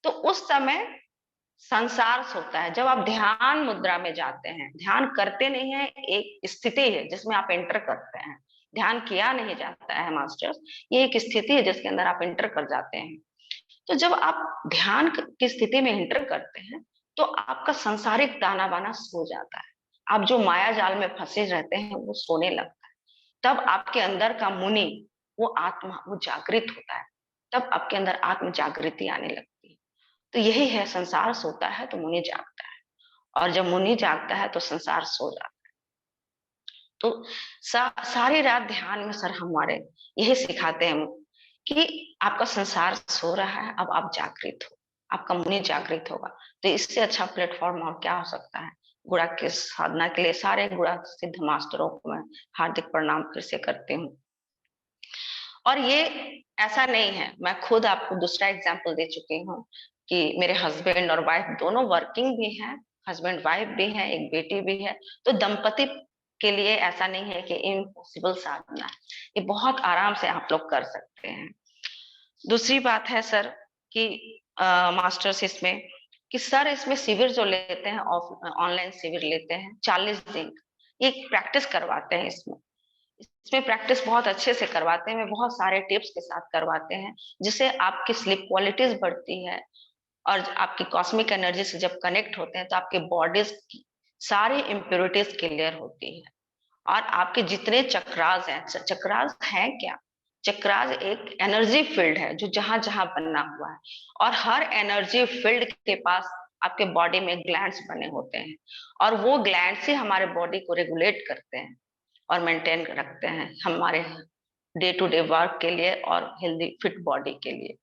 तो उस समय संसार सोता है। जब आप ध्यान मुद्रा में जाते हैं, ध्यान करते नहीं है, एक स्थिति है जिसमें आप एंटर करते हैं, ध्यान किया नहीं जाता है मास्टर्स, ये एक स्थिति है जिसके अंदर आप एंटर कर जाते हैं। तो जब आप ध्यान की स्थिति में एंटर करते हैं तो आपका सांसारिक ताना बाना सो जाता है, आप जो माया जाल में फंसे रहते हैं वो सोने लगता है। तब आपके अंदर का मुनि, वो आत्मा, वो जागृत होता है, तब आपके अंदर आत्म जागृति आने लगती है। तो यही है, संसार सोता है तो मुनि जागता है, और जब मुनि जागता है तो संसार सो जाता है। तो सारी रात ध्यान में सर हमारे यही सिखाते हैं कि आपका संसार सो रहा है, अब आप जागृत हो, आपका मुनि जागृत होगा। तो इससे अच्छा प्लेटफॉर्म और क्या हो सकता है। गुड़ा की साधना के लिए सारे गुड़ा सिद्ध मास्टरों को मैं हार्दिक प्रणाम फिर से करती हूँ। और ये ऐसा नहीं है, मैं खुद आपको दूसरा एग्जाम्पल दे चुकी हूँ कि मेरे हस्बैंड और वाइफ दोनों वर्किंग भी हैं, हस्बैंड वाइफ भी है, एक बेटी भी है। तो दंपति के लिए ऐसा नहीं है कि इम्पॉसिबल साधना है, ये बहुत आराम से आप लोग कर सकते हैं। दूसरी बात है सर कि मास्टर्स इसमें कि सर इसमें शिविर जो लेते हैं, ऑनलाइन शिविर लेते हैं 40 दिन, ये प्रैक्टिस करवाते हैं। इसमें प्रैक्टिस बहुत अच्छे से करवाते हैं, बहुत सारे टिप्स के साथ करवाते हैं, जिससे आपकी स्लीप क्वालिटीज बढ़ती है। और आपकी कॉस्मिक एनर्जी से जब कनेक्ट होते हैं तो आपके बॉडीज सारी इम्प्योरिटीज क्लियर होती है। और आपके जितने चक्रास हैं, चक्रास है क्या? चक्रास एक एनर्जी फील्ड है जो जहां जहां बना हुआ है, और हर एनर्जी फील्ड के पास आपके बॉडी में ग्लैंड्स बने होते हैं, और वो ग्लैंड्स ही हमारे बॉडी को रेगुलेट करते हैं और मेंटेन रखते हैं हमारे डे टू डे वर्क के लिए और हेल्दी फिट बॉडी के लिए।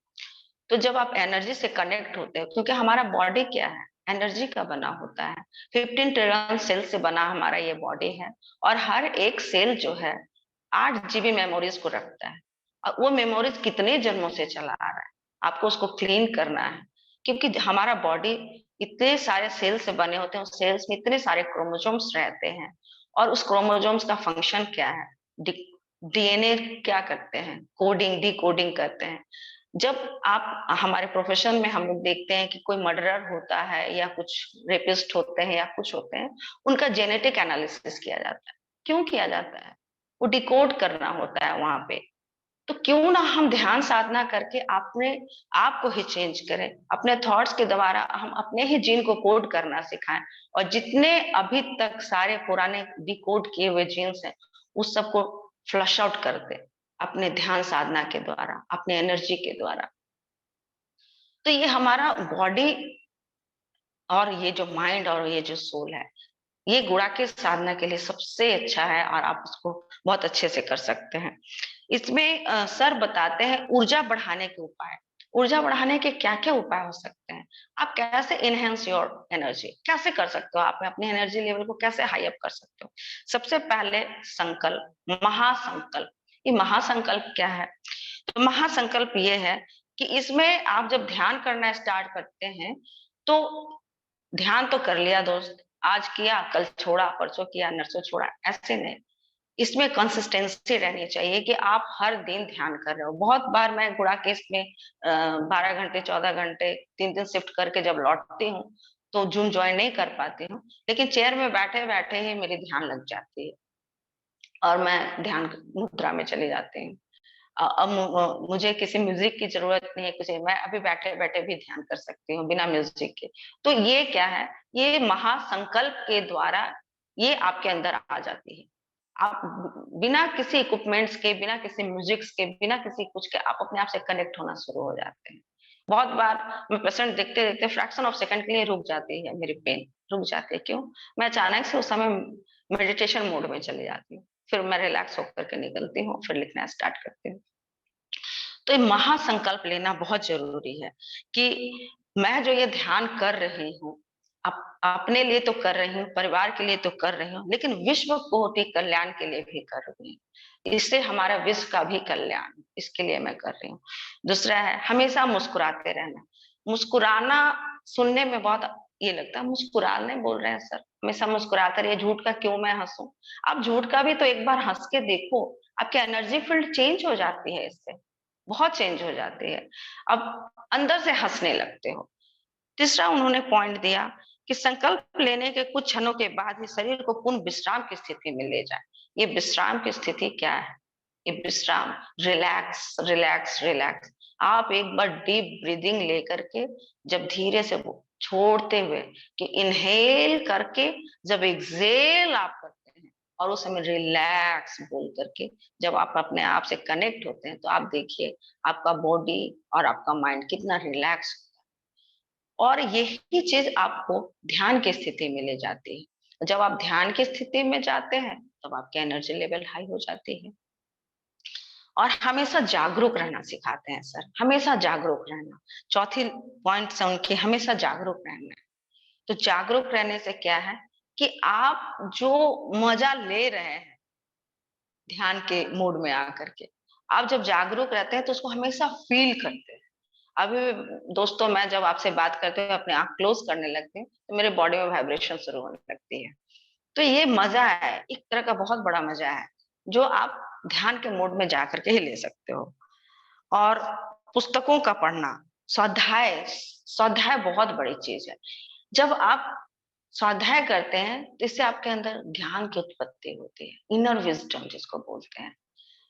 तो जब आप एनर्जी से कनेक्ट होते हो, क्योंकि हमारा बॉडी क्या है, एनर्जी का बना होता है। 15 ट्रिलियन सेल से बना हमारा ये बॉडी है, और हर एक सेल जो है 8 जीबी मेमोरीज को रखता है। और वो मेमोरीज कितने जन्मों से चला आ रहा है, आपको उसको क्लीन करना है। क्योंकि हमारा बॉडी इतने सारे सेल से बने होते हैं, उस सेल्स में इतने सारे क्रोमोसोम्स रहते हैं, और उस क्रोमोसोम्स का फंक्शन क्या है, डीएनए क्या करते हैं, कोडिंग डी कोडिंग करते हैं। जब आप हमारे प्रोफेशन में हम लोग देखते हैं कि कोई मर्डरर होता है या कुछ रेपिस्ट होते हैं या कुछ होते हैं, उनका जेनेटिक एनालिसिस किया जाता है। क्यों किया जाता है? वो डिकोड करना होता है वहां पे। तो क्यों ना हम ध्यान साधना करके अपने आप को ही चेंज करें, अपने थॉट्स के द्वारा हम अपने ही जीन को कोड करना सिखाएं, और जितने अभी तक सारे पुराने डिकोड किए हुए जीन्स हैं उस सबको फ्लश आउट कर दें अपने ध्यान साधना के द्वारा, अपने एनर्जी के द्वारा। तो ये हमारा बॉडी और ये जो माइंड और ये जो सोल है, ये गुणा के साधना के लिए सबसे अच्छा है, और आप उसको बहुत अच्छे से कर सकते हैं। इसमें सर बताते हैं ऊर्जा बढ़ाने के उपाय। ऊर्जा बढ़ाने के क्या क्या उपाय हो सकते हैं? आप कैसे इनहेंस योर एनर्जी, कैसे कर सकते हो, आप अपने एनर्जी लेवल को कैसे हाई अप कर सकते हो? सबसे पहले संकल्प, महासंकल्प। ये महासंकल्प क्या है? तो महासंकल्प ये है कि इसमें आप जब ध्यान करना स्टार्ट करते हैं, तो ध्यान तो कर लिया दोस्त, आज किया, कल छोड़ा, परसों किया, नरसों छोड़ा, ऐसे नहीं। इसमें कंसिस्टेंसी रहनी चाहिए कि आप हर दिन ध्यान कर रहे हो। बहुत बार मैं गुड़ा केस में 12 घंटे 14 घंटे 3 दिन शिफ्ट करके जब लौटती हूँ, तो जूम ज्वाइन नहीं कर पाती हूँ, लेकिन चेयर में बैठे बैठे ही मेरी ध्यान लग जाती है और मैं ध्यान मुद्रा में चली जाती हूँ। अब मुझे किसी म्यूजिक की जरूरत नहीं है, कुछ मैं अभी बैठे बैठे भी ध्यान कर सकती हूँ बिना म्यूजिक के। तो ये क्या है, ये महासंकल्प के द्वारा ये आपके अंदर आ जाती है। आप बिना किसी इक्विपमेंट्स के, बिना किसी म्यूजिक्स के, बिना किसी कुछ के आप अपने आप से कनेक्ट होना शुरू हो जाते हैं। बहुत बार मैं पेशेंट देखते देखते फ्रैक्शन ऑफ सेकंड के लिए रुक जाती है, मेरी पेन रुक जाती है। क्यों? मैं अचानक से उस समय मेडिटेशन मोड में चली जाती हूँ, फिर मैं रिलैक्स होकर के निकलती हूँ, फिर लिखना स्टार्ट करती हूँ। तो ये महासंकल्प लेना बहुत जरूरी है कि मैं जो ये ध्यान कर रही हूँ, अपने लिए तो कर रही हूँ, परिवार के लिए तो कर रही हूँ, लेकिन विश्व कोटि कल्याण के लिए भी कर रही हूँ। इससे हमारा विश्व का भी कल्याण, इसके लिए मैं कर रही हूँ। दूसरा है हमेशा मुस्कुराते रहना। मुस्कुराना सुनने में बहुत ये लगता है, मुस्कुराने बोल रहे हैं सर, हमेशा मुस्कुराते रहिए, झूठ का क्यों मैं हंसूं? आप झूठ का भी तो एक बार हंस के देखो, आपकी एनर्जी फील्ड चेंज हो जाती है, इससे बहुत चेंज हो जाती है। अब अंदर से हंसने लगते हो। तीसरा उन्होंने पॉइंट दिया कि संकल्प लेने के कुछ क्षणों के बाद ही शरीर को पूर्ण विश्राम की स्थिति में ले जाए। ये विश्राम की स्थिति क्या है? ये विश्राम, रिलैक्स रिलैक्स रिलैक्स। आप एक बार डीप ब्रीदिंग लेकर के जब धीरे से छोड़ते हुए कि इनहेल करके जब एक्सेल आप करते हैं, और उस समय रिलैक्स बोल करके जब आप अपने आप से कनेक्ट होते हैं, तो आप देखिए आपका बॉडी और आपका माइंड कितना रिलैक्स, और यही चीज आपको ध्यान की स्थिति में ले जाती है। जब आप ध्यान की स्थिति में जाते हैं तब आपकी एनर्जी लेवल हाई हो जाती है। और हमेशा जागरूक रहना सिखाते हैं सर, हमेशा जागरूक रहना। चौथी पॉइंट से उनकी हमेशा जागरूक रहना। तो जागरूक रहने से क्या है कि आप जो मजा ले रहे हैं ध्यान के मूड में आकर के, आप जब जागरूक रहते हैं तो उसको हमेशा फील करते हैं। अभी दोस्तों मैं जब आपसे बात करते हुए अपने आंख क्लोज करने लगती हूँ, तो मेरे बॉडी में वाइब्रेशन शुरू होने लगती है। तो ये मजा है, एक तरह का बहुत बड़ा मजा है, जो आप ध्यान के मोड में जाकर के ही ले सकते हो। और पुस्तकों का पढ़ना, स्वाध्याय, स्वाध्याय बहुत बड़ी चीज है। जब आप स्वाध्याय करते हैं तो इससे आपके अंदर ज्ञान की उत्पत्ति होती है, इनर विजडम जिसको बोलते हैं।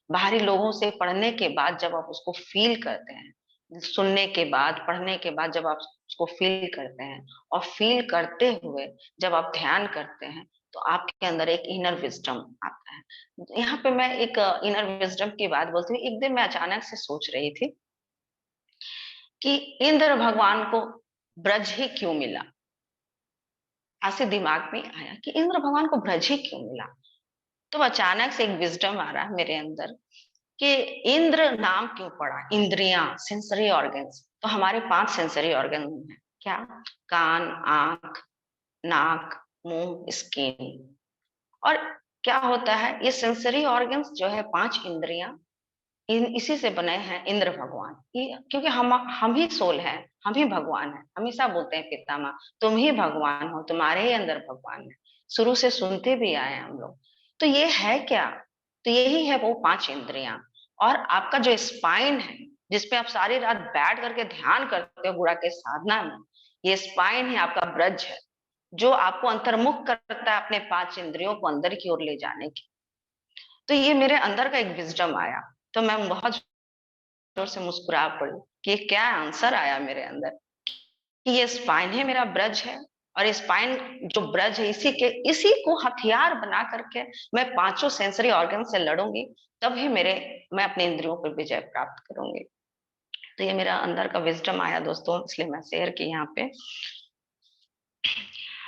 बाहरी लोगों से पढ़ने के बाद जब आप उसको फील करते हैं, सुनने के बाद, पढ़ने के बाद जब आप उसको फील करते हैं और फील करते हुए जब आप ध्यान करते हैं, तो आपके अंदर एक इनर विज़डम आता है। यहाँ पे मैं एक इनर विज़डम की बात बोलती हूँ। एक दिन मैं अचानक से सोच रही थी कि इंद्र भगवान को ब्रज ही क्यों मिला? ऐसे दिमाग में आया कि इंद्र भगवान को ब्रज ही क्यों मिला? तो अचानक से एक विज़डम आ रहा है मेरे अंदर कि इंद्र नाम क्यों पड़ा? इंद्रियाँ, सेंसरी ऑर्गन्स। तो हमारे 5 सेंसरी ऑर्गन हैं। क्या? कान, आँख, नाक, मुँह, स्किन। और क्या होता है, ये सेंसरी ऑर्गन्स जो है 5 इंद्रियाँ, इन इसी से बने हैं इंद्र भगवान। ये क्योंकि हम ही सोल हैं, हम ही भगवान हैं। हमेशा बोलते हैं पितामह, तुम ही भगवान हो, तुम्हारे ही अंदर भगवान है। शुरू से सुनते भी आए हैं हम लोग। तो ये है क्या? तो यही है वो 5 इंद्रियाँ। और आपका जो स्पाइन है, जिसपे आप सारी रात बैठ करके ध्यान करते हो गुड़ा के साधना में, ये स्पाइन ही आपका ब्रज है, जो आपको अंतर्मुख करता है अपने 5 इंद्रियों को अंदर की ओर ले जाने की। तो ये मेरे अंदर का एक विज़डम आया, तो मैं बहुत जोर से मुस्कुरा पड़ी कि ये क्या आंसर आया मेरे अंदर कि ये स्पाइन ही मेरा ब्रज है। और स्पाइन जो ब्रज है, इसी को हथियार बना करके मैं पांचों सेंसरी ऑर्गन से लड़ूंगी, तभी मैं अपने इंद्रियों पर विजय प्राप्त करूंगी। तो ये मेरा अंदर का विजडम आया दोस्तों, इसलिए मैं शेयर की यहाँ पे।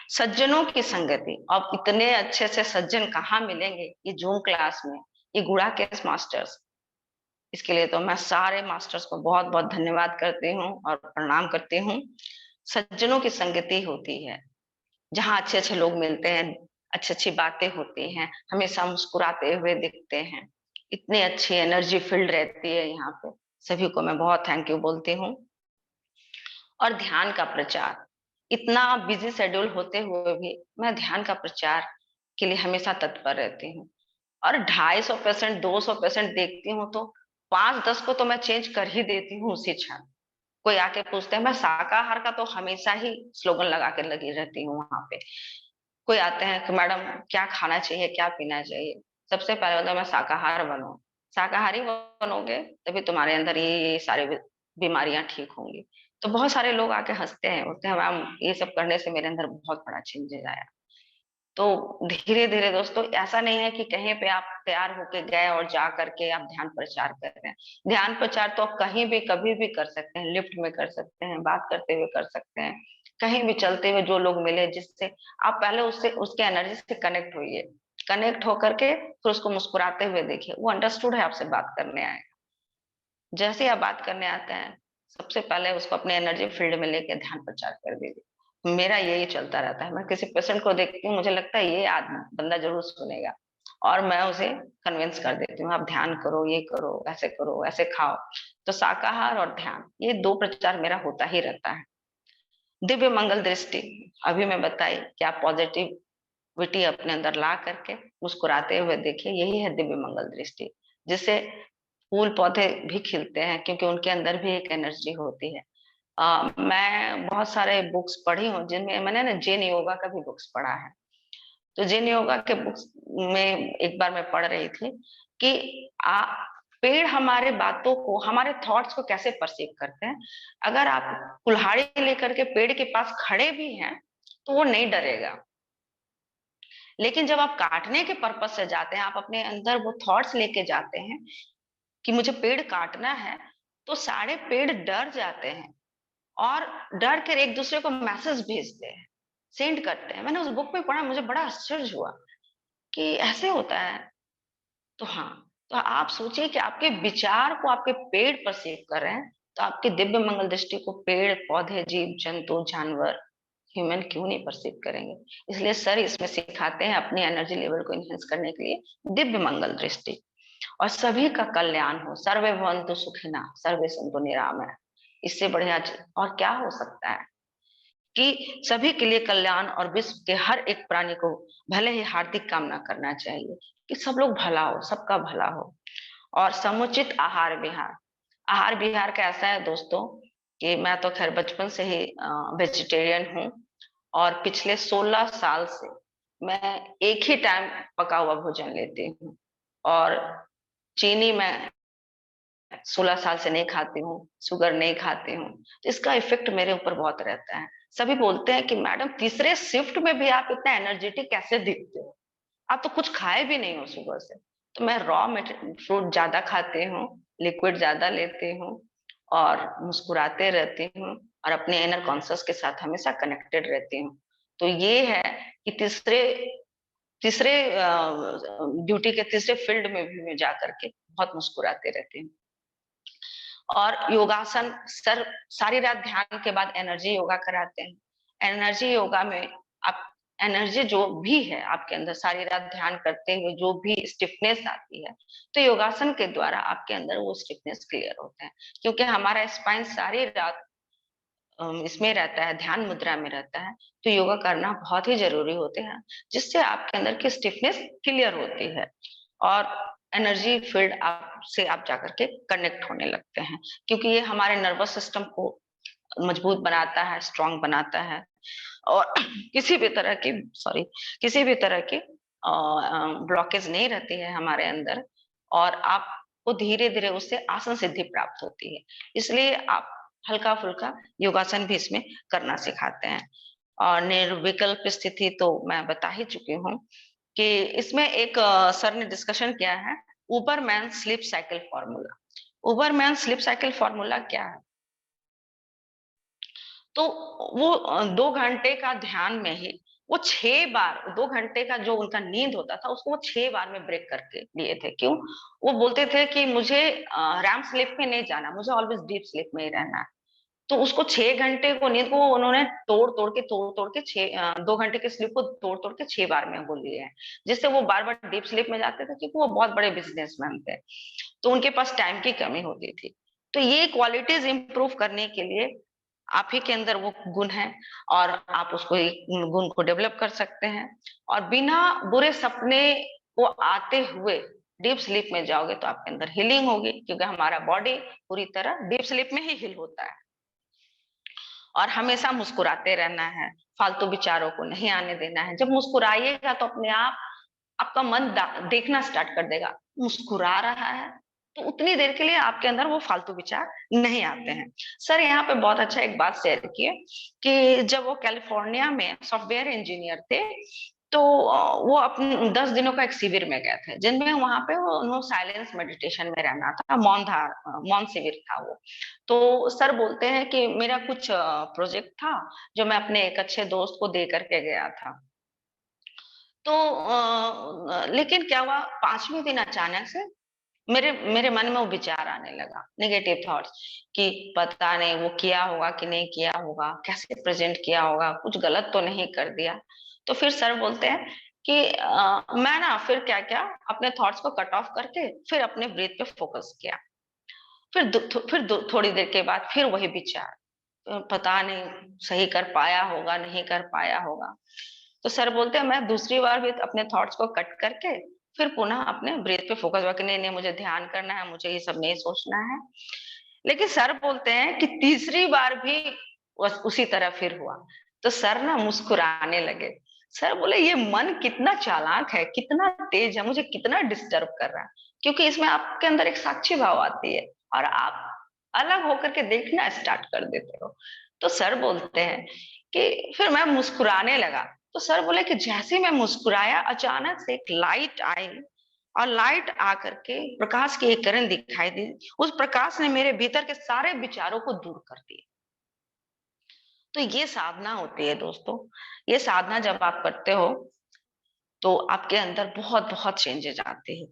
सज्जनों की संगति, अब इतने अच्छे से सज्जन कहाँ मिलेंगे ये जूम क्लास में, ये गुड़ा के मास्टर्स। इसके लिए तो मैं सारे मास्टर्स को बहुत बहुत धन्यवाद करती हूँ और प्रणाम करती हूँ। सज्जनों की संगति होती है जहाँ अच्छे अच्छे लोग मिलते हैं, अच्छी अच्छी बातें होती हैं, हमेशा मुस्कुराते हुए दिखते हैं, इतनी अच्छी एनर्जी फील्ड रहती है यहाँ पे। सभी को मैं बहुत थैंक यू बोलती हूँ। और ध्यान का प्रचार, इतना बिजी शेड्यूल होते हुए भी मैं ध्यान का प्रचार के लिए हमेशा तत्पर रहती हूँ। और 250% 200% देखती हूँ तो 5-10 को तो मैं चेंज कर ही देती हूँ उसी क्षण। कोई आके पूछते हैं, मैं शाकाहार का तो हमेशा ही स्लोगन लगा के लगी रहती हूँ वहां पे। कोई आते हैं कि मैडम क्या खाना चाहिए, क्या पीना चाहिए? सबसे पहले बोलते हैं मैं शाकाहार बनो। शाकाहारी बनोगे तभी तुम्हारे अंदर ये सारी बीमारियां ठीक होंगी। तो बहुत सारे लोग आके हंसते हैं, बोलते हैं मैम ये सब करने से मेरे अंदर बहुत बड़ा चेंजेस आया। तो धीरे-धीरे दोस्तों, ऐसा नहीं है कि कहीं पे आप तैयार होके गए और जा करके आप ध्यान प्रचार कर रहे हैं। ध्यान प्रचार तो आप कहीं भी कभी भी कर सकते हैं, लिफ्ट में कर सकते हैं, बात करते हुए कर सकते हैं, कहीं भी चलते हुए जो लोग मिले जिससे आप पहले उससे उसके एनर्जी से कनेक्ट होइए। कनेक्ट होकर के फिर उसको मुस्कुराते हुए देखिए, वो अंडरस्टूड है आपसे बात करने आए। जैसे ही आप बात करने आते हैं, सबसे पहले उसको अपने एनर्जी फील्ड में लेके ध्यान प्रचार कर दीजिए। मेरा यही चलता रहता है। मैं किसी पेशेंट को देखती हूँ, मुझे लगता है ये आदमी बंदा ज़रूर सुनेगा और मैं उसे कन्विंस कर देती हूँ, आप ध्यान करो, ये करो, ऐसे खाओ। तो शाकाहार और ध्यान, ये 2 प्रचार मेरा होता ही रहता है। दिव्य मंगल दृष्टि, अभी मैं बताई कि आप पॉजिटिविटी अपने अंदर ला करके मुस्कुराते हुए देखिए, यही है दिव्य मंगल दृष्टि, जिससे फूल पौधे भी खिलते हैं क्योंकि उनके अंदर भी एक एनर्जी होती है। मैं बहुत सारे बुक्स पढ़ी हूँ जिनमें मैंने ना जैन योगा का भी बुक्स पढ़ा है। तो जैन योगा के बुक्स में एक बार मैं पढ़ रही थी कि पेड़ हमारे बातों को, हमारे थॉट्स को कैसे परसीव करते हैं। अगर आप कुल्हाड़ी लेकर के पेड़ के पास खड़े भी हैं, तो वो नहीं डरेगा। लेकिन जब आप काटने के पर्पस से जाते हैं, आप अपने अंदर वो थॉट्स लेके जाते हैं कि मुझे पेड़ काटना है, तो सारे पेड़ डर जाते हैं और डर कर एक दूसरे को मैसेज भेजते हैं, सेंड करते हैं। मैंने उस बुक में पढ़ा, मुझे बड़ा आश्चर्य हुआ कि ऐसे होता है। तो हाँ, तो आप सोचिए कि आपके विचार को आपके पेड़ परसीव कर रहे हैं, तो आपकी दिव्य मंगल दृष्टि को पेड़ पौधे, जीव जंतु, जानवर, ह्यूमन क्यों नहीं परसीव करेंगे? इसलिए सर इसमें सिखाते हैं अपनी एनर्जी लेवल को एनहांस करने के लिए दिव्य मंगल दृष्टि। और सभी का कल्याण हो, सर्वे भवन्तु सुखिनः, सर्वे सन्तु निरामया। इससे बढ़िया और क्या हो सकता है कि सभी के लिए कल्याण और विश्व के हर एक प्राणी को भले ही हार्दिक कामना करना चाहिए कि सब लोग भला हो, सबका भला हो। और समुचित आहार विहार, आहार विहार का ऐसा है दोस्तों कि मैं तो खैर बचपन से ही वेजिटेरियन हूँ और पिछले 16 साल से मैं एक ही टाइम पका हुआ भोजन लेती हूँ और चीनी मैं 16 साल से नहीं खाती हूँ, शुगर नहीं खाती हूँ, तो इसका इफेक्ट मेरे ऊपर बहुत रहता है। सभी बोलते हैं कि मैडम तीसरे शिफ्ट में भी आप इतना एनर्जेटिक कैसे दिखते हो, आप तो कुछ खाए भी नहीं हो सुबह से। तो मैं रॉ फ्रूट ज्यादा खाती हूँ, लिक्विड ज्यादा लेती हूँ और मुस्कुराते रहती हूँ और अपने इनर कॉन्शियस के साथ हमेशा कनेक्टेड रहती हूँ। तो ये है कि तीसरे तीसरे ड्यूटी के तीसरे फील्ड में भी मैं जा करके बहुत मुस्कुराते रहती हूँ। और योगासन सर सारी रात ध्यान के बाद एनर्जी योगा कराते हैं। एनर्जी योगा में आप एनर्जी जो भी है आपके अंदर सारी रात ध्यान करते हुए जो भी स्टिफनेस आती है, तो योगासन के द्वारा आपके अंदर वो स्टिफनेस क्लियर होता है। क्योंकि हमारा स्पाइन सारी रात इसमें रहता है, ध्यान मुद्रा में रहता है, तो योगा करना बहुत ही जरूरी होते हैं, जिससे आपके अंदर की स्टिफनेस क्लियर होती है और एनर्जी फील्ड आपसे आप जाकर के कनेक्ट होने लगते हैं। क्योंकि ये हमारे नर्वस सिस्टम को मजबूत बनाता है, स्ट्रांग बनाता है और किसी भी तरह की ब्लॉकेज नहीं रहती है हमारे अंदर और आपको धीरे धीरे उससे आसन सिद्धि प्राप्त होती है। इसलिए आप हल्का फुल्का योगासन भी इसमें करना सिखाते हैं। और निर्विकल्प स्थिति तो मैं बता ही चुकी हूँ कि इसमें एक सर ने डिस्कशन किया है, Uberman sleep cycle formula. Uberman sleep cycle formula क्या है? तो वो 2 घंटे का ध्यान में ही वो 6 बार 2 घंटे का जो उनका नींद होता था उसको वो 6 बार में ब्रेक करके लिए थे। क्यों? वो बोलते थे कि मुझे रैम स्लीप में नहीं जाना, मुझे ऑलवेज डीप स्लीप में ही रहना है। तो उसको 6 घंटे को नींद को उन्होंने तोड़-तोड़ के 2 घंटे की स्लीप को तोड़-तोड़ के 6 बार में वो लिए हैं। जिससे वो बार-बार डीप स्लीप में जाते थे क्योंकि वो बहुत बड़े बिज़नेसमैन थे। तो उनके पास टाइम की कमी होती थी। तो ये क्वालिटीज़ इम्प्रूव करने के लिए आप ही के अंदर वो गुण है और आप उसको गुण को डेवलप कर सकते हैं और बिना बुरे सपने को आते हुए डीप स्लीप में जाओगे तो आपके अंदर हीलिंग होगी, क्योंकि हमारा बॉडी पूरी तरह डीप स्लीप में ही हील होता है। और हमेशा मुस्कुराते रहना है, फालतू विचारों को नहीं आने देना है। जब मुस्कुराइएगा तो अपने आप आपका मन देखना स्टार्ट कर देगा, मुस्कुरा रहा है, तो उतनी देर के लिए आपके अंदर वो फालतू विचार नहीं आते हैं। सर यहाँ पे बहुत अच्छा एक बात शेयर किए कि जब वो कैलिफोर्निया में सॉफ्टवेयर इंजीनियर थे, तो वो अपने 10 दिनों का एक शिविर में गए थे, जिनमें वहां पे उन्होंने साइलेंस मेडिटेशन में रहना था, मौन शिविर था वो। तो सर बोलते हैं कि मेरा कुछ प्रोजेक्ट था जो मैं अपने एक अच्छे दोस्त को दे करके गया था। तो लेकिन क्या हुआ, 5वें दिन अचानक से मेरे मेरे मन में वो विचार आने लगा, नेगेटिव थॉट्स कि पता नहीं वो किया होगा कि नहीं किया होगा, कैसे प्रेजेंट किया होगा, कुछ गलत तो नहीं कर दिया। तो फिर सर बोलते हैं कि मैं ना फिर क्या-क्या अपने थॉट्स को कट ऑफ करके फिर अपने ब्रीथ पे फोकस किया। फिर थोड़ी देर के बाद फिर वही विचार, पता नहीं सही कर पाया होगा, नहीं कर पाया होगा। तो सर बोलते हैं मैं दूसरी बार भी अपने थॉट्स को कट करके फिर पुनः अपने ब्रीथ पे फोकस हुआ कि नहीं मुझे ध्यान करना है, मुझे ये सब नहीं सोचना है। लेकिन सर बोलते हैं कि तीसरी बार भी उसी तरह फिर हुआ। तो सर ना मुस्कुराने लगे। सर बोले ये मन कितना चालाक है, कितना तेज है, मुझे कितना डिस्टर्ब कर रहा है, क्योंकि इसमें आपके अंदर एक साक्षी भाव आती है और आप अलग होकर के देखना स्टार्ट कर देते हो। तो सर बोलते हैं कि फिर मैं मुस्कुराने लगा। तो सर बोले कि जैसे ही मैं मुस्कुराया अचानक से एक लाइट आई और लाइट आकर के प्रकाश की एक किरण दिखाई दी। उस प्रकाश ने मेरे भीतर के सारे विचारों को दूर कर दिया। तो ये साधना होती है दोस्तों। ये साधना जब आप करते हो तो आपके अंदर बहुत बहुत चेंजेस आते हैं।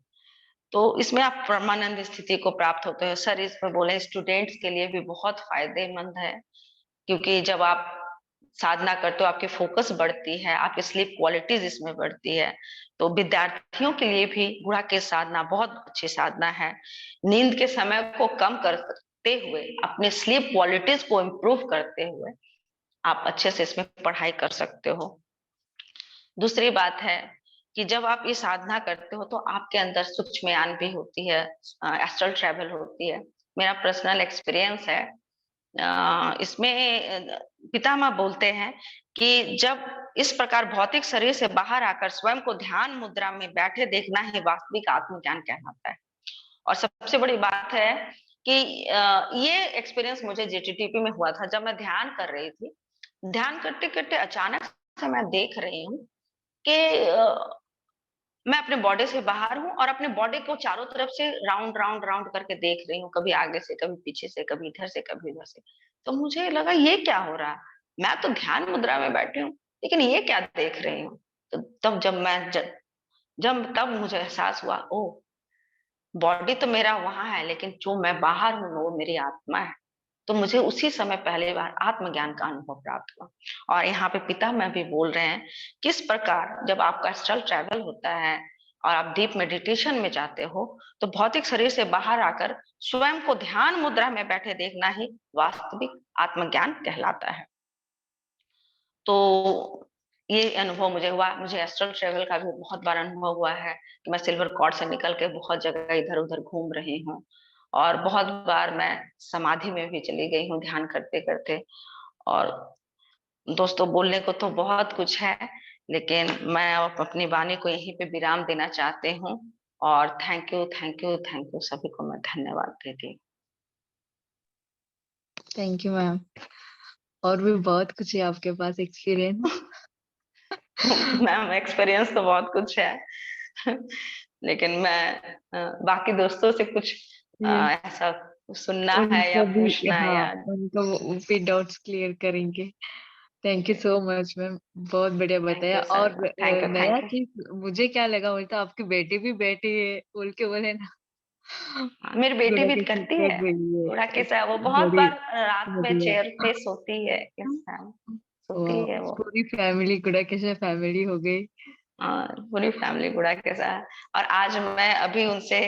तो इसमें आप परमानंद स्थिति को प्राप्त होते हो। सर इसमें बोले स्टूडेंट्स के लिए भी बहुत फायदेमंद है, क्योंकि जब आप साधना करते हो आपकी फोकस बढ़ती है, आपकी स्लीप क्वालिटीज इसमें बढ़ती है। तो विद्यार्थियों के लिए भी गुड़ा के साधना बहुत अच्छी साधना है। नींद के समय को कम करते हुए अपने स्लीप क्वालिटीज को इम्प्रूव करते हुए आप अच्छे से इसमें पढ़ाई कर सकते हो। दूसरी बात है कि जब आप ये साधना करते हो तो आपके अंदर सूक्ष्म ज्ञान भी होती है, एस्ट्रल ट्रैवल होती है। मेरा पर्सनल एक्सपीरियंस है। इसमें पितामह बोलते हैं कि जब इस प्रकार भौतिक शरीर से बाहर आकर स्वयं को ध्यान मुद्रा में बैठे देखना ही वास्तविक आत्मज्ञान कहलाता है। और सबसे बड़ी बात है कि ये एक्सपीरियंस मुझे जेटीटीपी में हुआ था जब मैं ध्यान कर रही थी। ध्यान करते करते अचानक से मैं देख रही हूँ कि मैं अपने बॉडी से बाहर हूँ और अपने बॉडी को चारों तरफ से राउंड राउंड राउंड करके देख रही हूँ, कभी आगे से, कभी पीछे से, कभी इधर से, कभी उधर से। तो मुझे लगा ये क्या हो रहा है? मैं तो ध्यान मुद्रा में बैठी हूँ, लेकिन ये क्या देख रही हूँ? तो तब जब तब मुझे एहसास हुआ, ओह! बॉडी तो मेरा वहाँ है, लेकिन जो मैं बाहर हूँ वो मेरी आत्मा है। तो मुझे उसी समय पहली बार आत्मज्ञान का अनुभव प्राप्त हुआ। और यहाँ पे पिता में भी बोल रहे हैं, किस प्रकार जब आपका एस्ट्रल ट्रैवल होता है और आप डीप मेडिटेशन में जाते हो, तो भौतिक शरीर से बाहर आकर स्वयं को ध्यान मुद्रा में बैठे देखना ही वास्तविक आत्मज्ञान कहलाता है। तो ये अनुभव मुझे हुआ। मुझे एस्ट्रल ट्रैवल का भी बहुत बार अनुभव हुआ है कि मैं सिल्वर कॉर्ड से निकल के बहुत जगह इधर-उधर घूम रही हूँ और बहुत बार मैं समाधि में भी चली गई हूँ ध्यान करते-करते। और दोस्तों, बोलने को तो बहुत कुछ है, लेकिन मैं अपनी वाणी को यहीं पे विराम देना चाहती हूँ और thank you, thank you, thank you सभी को मैं धन्यवाद देती हूँ। Thank you ma'am. और भी बहुत कुछ है आपके पास एक्सपीरियंस। मैम, एक्सपीरियंस तो बहुत कुछ है लेकिन मैं बाकी दोस्तों से कुछ ऐसा सुनना है या उनको भी, पूछना हाँ, या उनको भी डाउट्स क्लियर करेंगे। Thank you so much ma'am, बहुत बढ़िया थैंक बताया। यू सर, और थैंक यू, नया थैंक यू। चीज मुझे क्या लगा, बोलता आपकी बेटी भी बैठी है बोल के बोले ना। हाँ, मेरी बेटी गुड़ा भी के करती कर है। रही थोड़ा है, कैसा है, वो बहुत बड़ी बार रात में बढ़िया। चेयर पे सोती है। यस मैम, सोती है वो। पूरी फैमिली गुड़ा के फैमिली हो गई। पूरी फैमिली गुड़ा के साथ। और आज मैं अभी उनसे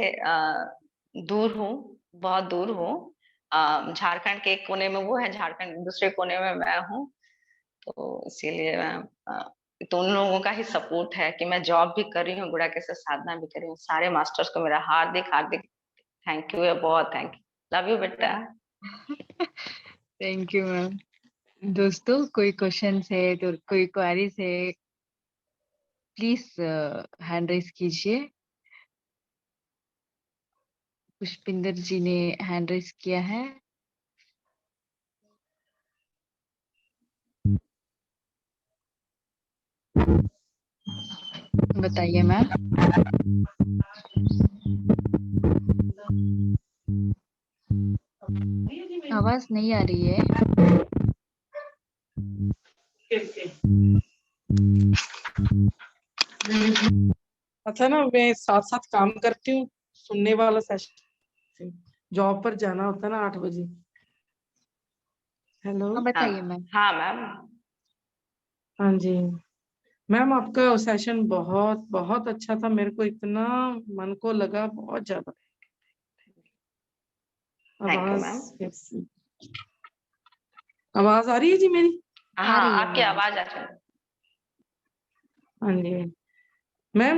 दूर हूँ, बहुत दूर हूँ। झारखंड के एक कोने में वो है, झारखंड दूसरे कोने में मैं हूँ। तो इसीलिए मैं तो उन लोगों का ही सपोर्ट है कि मैं जॉब भी कर रही हूँ, गुड़ा के साथ साधना भी कर रही हूँ। सारे मास्टर्स को मेरा हार्दिक हार्दिक थैंक यू है, बहुत थैंक यू। लव यू बेटा। Thank you ma'am. दोस्तों, कोई क्वेश्चन है तो कोई क्वेरीज है, प्लीज हैंड रेज कीजिए। पुष्पिंदर जी ने हैंड रेज किया है। बताइए मैम। आवाज नहीं आ रही है। अच्छा ना, मैं साथ साथ काम करती हूँ, सुनने वाला सेशन, जॉब पर जाना होता है ना 8 बजे। हेलो। हाँ, बताइए मैम। हाँ मैम। हाँ जी मैम, आपका सेशन बहुत बहुत अच्छा था, मेरे को इतना मन को लगा, बहुत ज्यादा। थैंक यू आवाज मैम। आवाज आ रही है जी मेरी? आ हाँ, रही है आपकी मैम। आवाज आ रही है। हाँ जी मैम,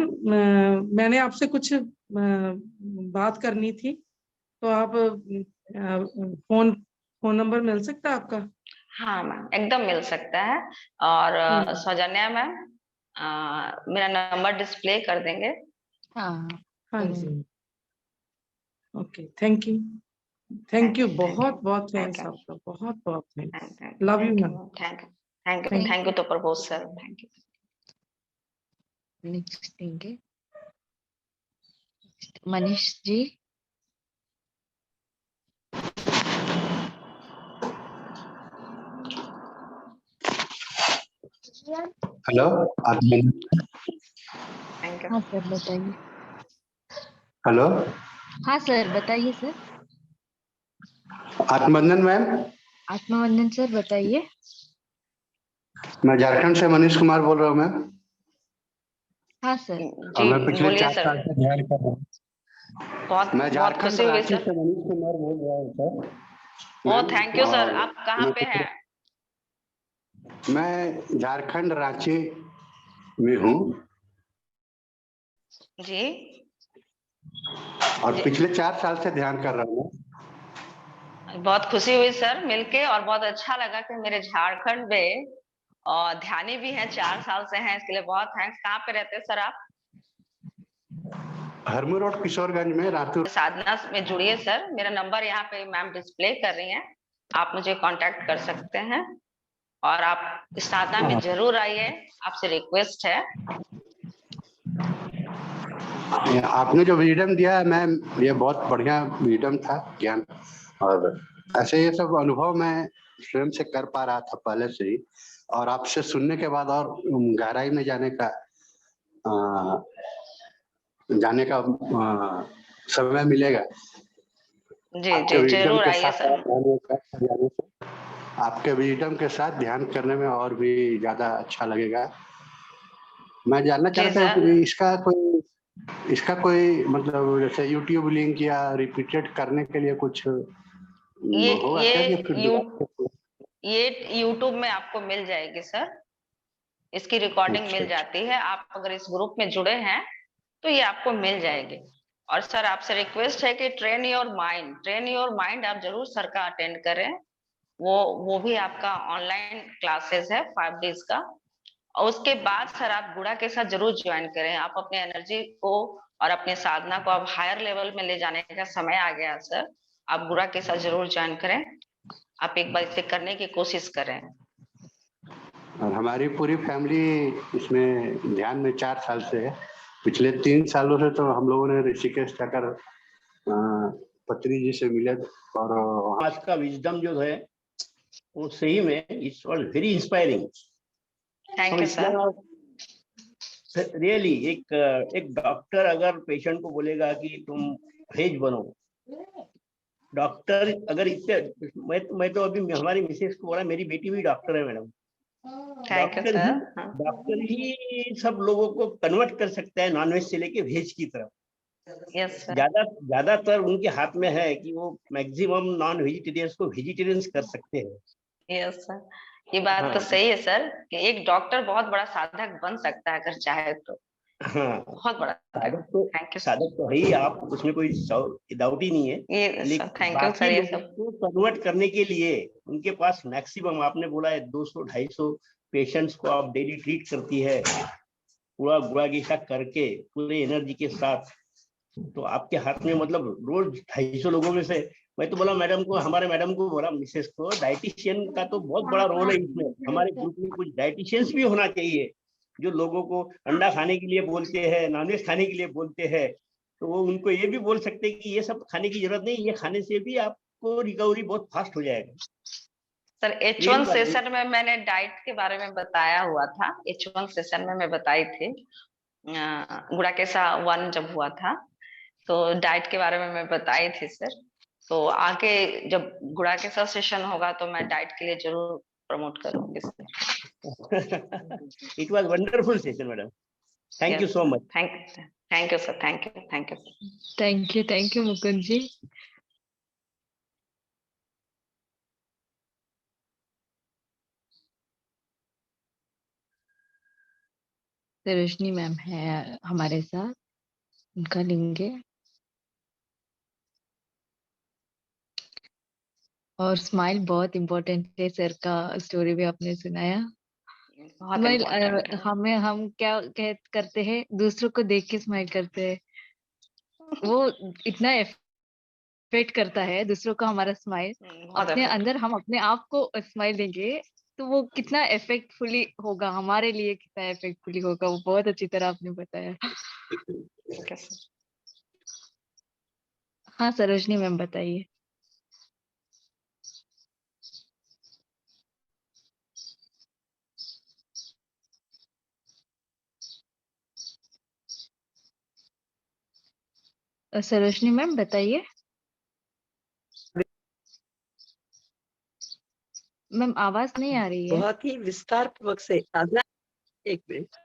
मैंने आपसे कुछ बात करनी थी, तो आप फोन फोन नंबर मिल सकता है आपका? हाँ मैम, एकदम मिल सकता है। और हाँ जी। सौजन्या मैम, मेरा नंबर डिस्प्ले कर देंगे। हाँ, हाँ जी। करूंगी। Okay, thank you. Thank thank you, you, thank you, बहुत बहुत थैंक थैंक्स यू, आपका, बहुत बहुत thanks. Thank you, love you thank you ma'am. Ma'am, thank you, thank you, thank thank thank you. You तो प्रभु सर, थैंक यू। नेक्स्ट देंगे Manish ji. Hello Atman thank you. हाँ sir, बताइए। Hello हाँ sir, बताइए sir. आत्मबंधन ma'am, आत्मवंदन sir, बताइए। मैं झारखंड से मनीष कुमार बोल रहा हूँ मैम। हाँ सर। और जी मैं पिछले बोलिए 4 सर। साल से ध्यान कर रहा हूँ। बहुत मैं बहुत झारखंड खुशी हुई रांची सर। से मनीष कुमार बोल रहा हूँ सर ओ मैम। Thank you sir. और आप कहाँ मैं पे हैं? झारखंड रांची में हूँ जी और जी, पिछले 4 साल से ध्यान कर रहा हूँ। बहुत खुशी हुई सर मिलके, और बहुत अच्छा लगा कि मेरे झारखंड में और ध्यानी भी हैं, 4 साल से हैं, इसके लिए बहुत थैंक्स। कहाँ पे रहते हैं सर आप? हरमू रोड किशोरगंज में रातू। साधना में जुड़िए सर, मेरा नंबर यहाँ पे मैम डिस्प्ले कर रही हैं, आप मुझे कांटेक्ट कर सकते हैं और आप इस साधना में जरूर आइए, आपसे रिक्वेस्ट है। आपने जो विजडम दिया है मैम, ये बहुत बढ़िया विजडम था, ज्ञान। और ऐसे ये सब अनुभव मैं स्वयं से कर पा रहा था पहले से ही, और आपसे सुनने के बाद और गहराई में जाने का समय मिलेगा। जी आपके जी विजडम जरूर के आइए साथ सर। आपके विजडम के साथ ध्यान करने में और भी ज्यादा अच्छा लगेगा। मैं जानना जी चाहता हूँ सर। कि इसका कोई मतलब जैसे यूट्यूब लिंक या रिपीटेड करने के लिए कुछ ये होगा क्या, कि फिर यू दोबारा? ये यूट्यूब में आपको मिल जाएगी सर, इसकी रिकॉर्डिंग अच्छा मिल अच्छा। जाती है। आप अगर इस ग्रुप में जुड़े हैं तो ये आपको मिल जाएगी। और सर आपसे रिक्वेस्ट है कि ट्रेन योर माइंड आप जरूर सर का अटेंड करें। वो भी आपका ऑनलाइन क्लासेस है 5 डेज का। और उसके बाद सर आप गुड़ा के साथ जरूर ज्वाइन करें। आप अपने एनर्जी को और अपनी साधना को आप हायर लेवल में ले जाने का समय आ गया सर। आप गुड़ा के साथ जरूर ज्वाइन करें, आप एक बार इसे करने की कोशिश करें। और हमारी पूरी फैमिली इसमें ध्यान में 4 साल से है। पिछले 3 सालों से तो हम लोगों ने ऋषिकेश जाकर पत्री जी से मिले, और आज का विजडम जो है वो सही में it's very inspiring. Thank you sir. Really एक डॉक्टर अगर पेशेंट को बोलेगा कि तुम वेज बनो, डॉक्टर अगर इतने मैं तो अभी हमारी मिसेस को बोला, मेरी बेटी भी डॉक्टर है madam. Thank you sir. Doctor ही सब लोगों को कन्वर्ट कर सकता है नॉनवेज से लेके वेज की तरफ। Yes sir. ज्यादातर उनके हाथ में है कि वो मैक्सिमम नॉन वेजिटेरियंस को वेजिटेरियंस कर सकते हैं। यस सर, ये बात तो सही है सर कि एक डॉक्टर बहुत बड़ा साधक बन सकता है अगर चाहे तो। हाँ, बहुत बड़ा थैंक यू साधक तो है ही, आप उसमें कोई डाउट ही नहीं है। ये लेकिन थैंक यू बाकी सर। ये लोगों सब को कन्वर्ट करने के लिए उनके पास मैक्सिमम आपने बोला है 200-250 पेशेंट्स को आप डेली ट्रीट करती है, पूरा गुड़ा गीता करके पूरे एनर्जी के साथ। तो आपके हाथ में मतलब रोज 250 लोगों में से, मैं तो बोला मैडम को, हमारे मैडम को बोला मिसेस को, डाइटिशियन का तो बहुत बड़ा रोल है इसमें। हमारे ग्रुप में कुछ डाइटिशियंस भी होना चाहिए जो लोगों को अंडा खाने के लिए बोलते हैं, नॉनवेज खाने के लिए बोलते हैं। तो वो उनको ये भी बोल सकते हैं कि ये सब खाने की जरूरत नहीं, ये खाने से भी आपको रिकवरी बहुत फास्ट हो जाएगा। सर H1 सेशन में मैंने डाइट के बारे में बताया हुआ था। H1 सेशन में मैं बताई थी, गुड़ा केसा 1 जब हुआ था तो डाइट के बारे में मैं बताई थी सर। तो आगे जब गुड़ा केसा सेशन होगा तो मैं डाइट के लिए जरूर प्रमोट करूंगी sir. It was wonderful session madam, thank you so much. Thank you sir. Thank you. Thank you Mukund ji. Roshni ma'am है हमारे साथ, उनका लेंगे। और स्माइल बहुत इम्पोर्टेंट है, सर का स्टोरी भी आपने सुनाया। बहुत स्माइल इम्पोर्टेंट है। हम क्या करते हैं, दूसरों को देख के स्माइल करते हैं। वो इतना इफेक्ट करता है दूसरों को हमारा स्माइल। बहुत अपने इफेक्ट। अंदर हम अपने आप को स्माइल देंगे तो वो कितना इफेक्टफुली होगा, हमारे लिए कितना इफेक्टफुली होगा, वो बहुत अच्छी तरह आपने बताया। हाँ सरोजनी मैम बताइए। सरोजनी मैम बताइए। मैम आवाज नहीं आ रही है। बहुत ही विस्तार पूर्वक से साधना। एक मिनट।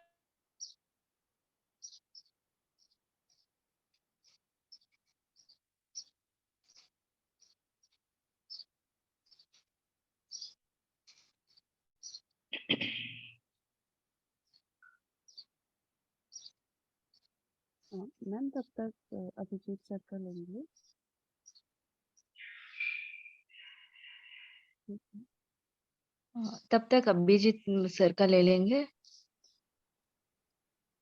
मैम तब तक अभिजीत सर का लेंगे। तब तक अभिजीत सर का ले लेंगे।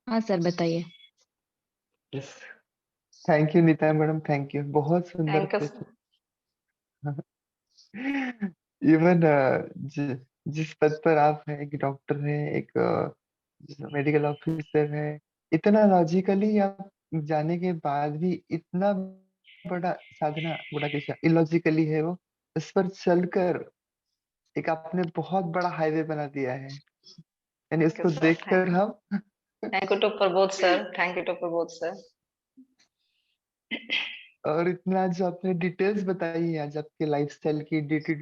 हाँ सर बताइए। Thank you Nita madam, thank you, बहुत सुंदर थैंक यू। इवन जिस पद पर आप हैं, एक डॉक्टर हैं, एक मेडिकल ऑफिसर है, इतना लॉजिकली आप जाने के बाद भी इतना बड़ा साधना, बड़ा कैसा इलॉजिकली है वो, इस पर चलकर एक आपने बहुत बड़ा हाईवे बना दिया है, यानी थैंक यू उसको सर। देखकर हम thank you to Prabodh sir. Thank you to Prabodh sir. और इतना जो आपने डिटेल्स बताई है आज आपके लाइफस्टाइल की, डे टू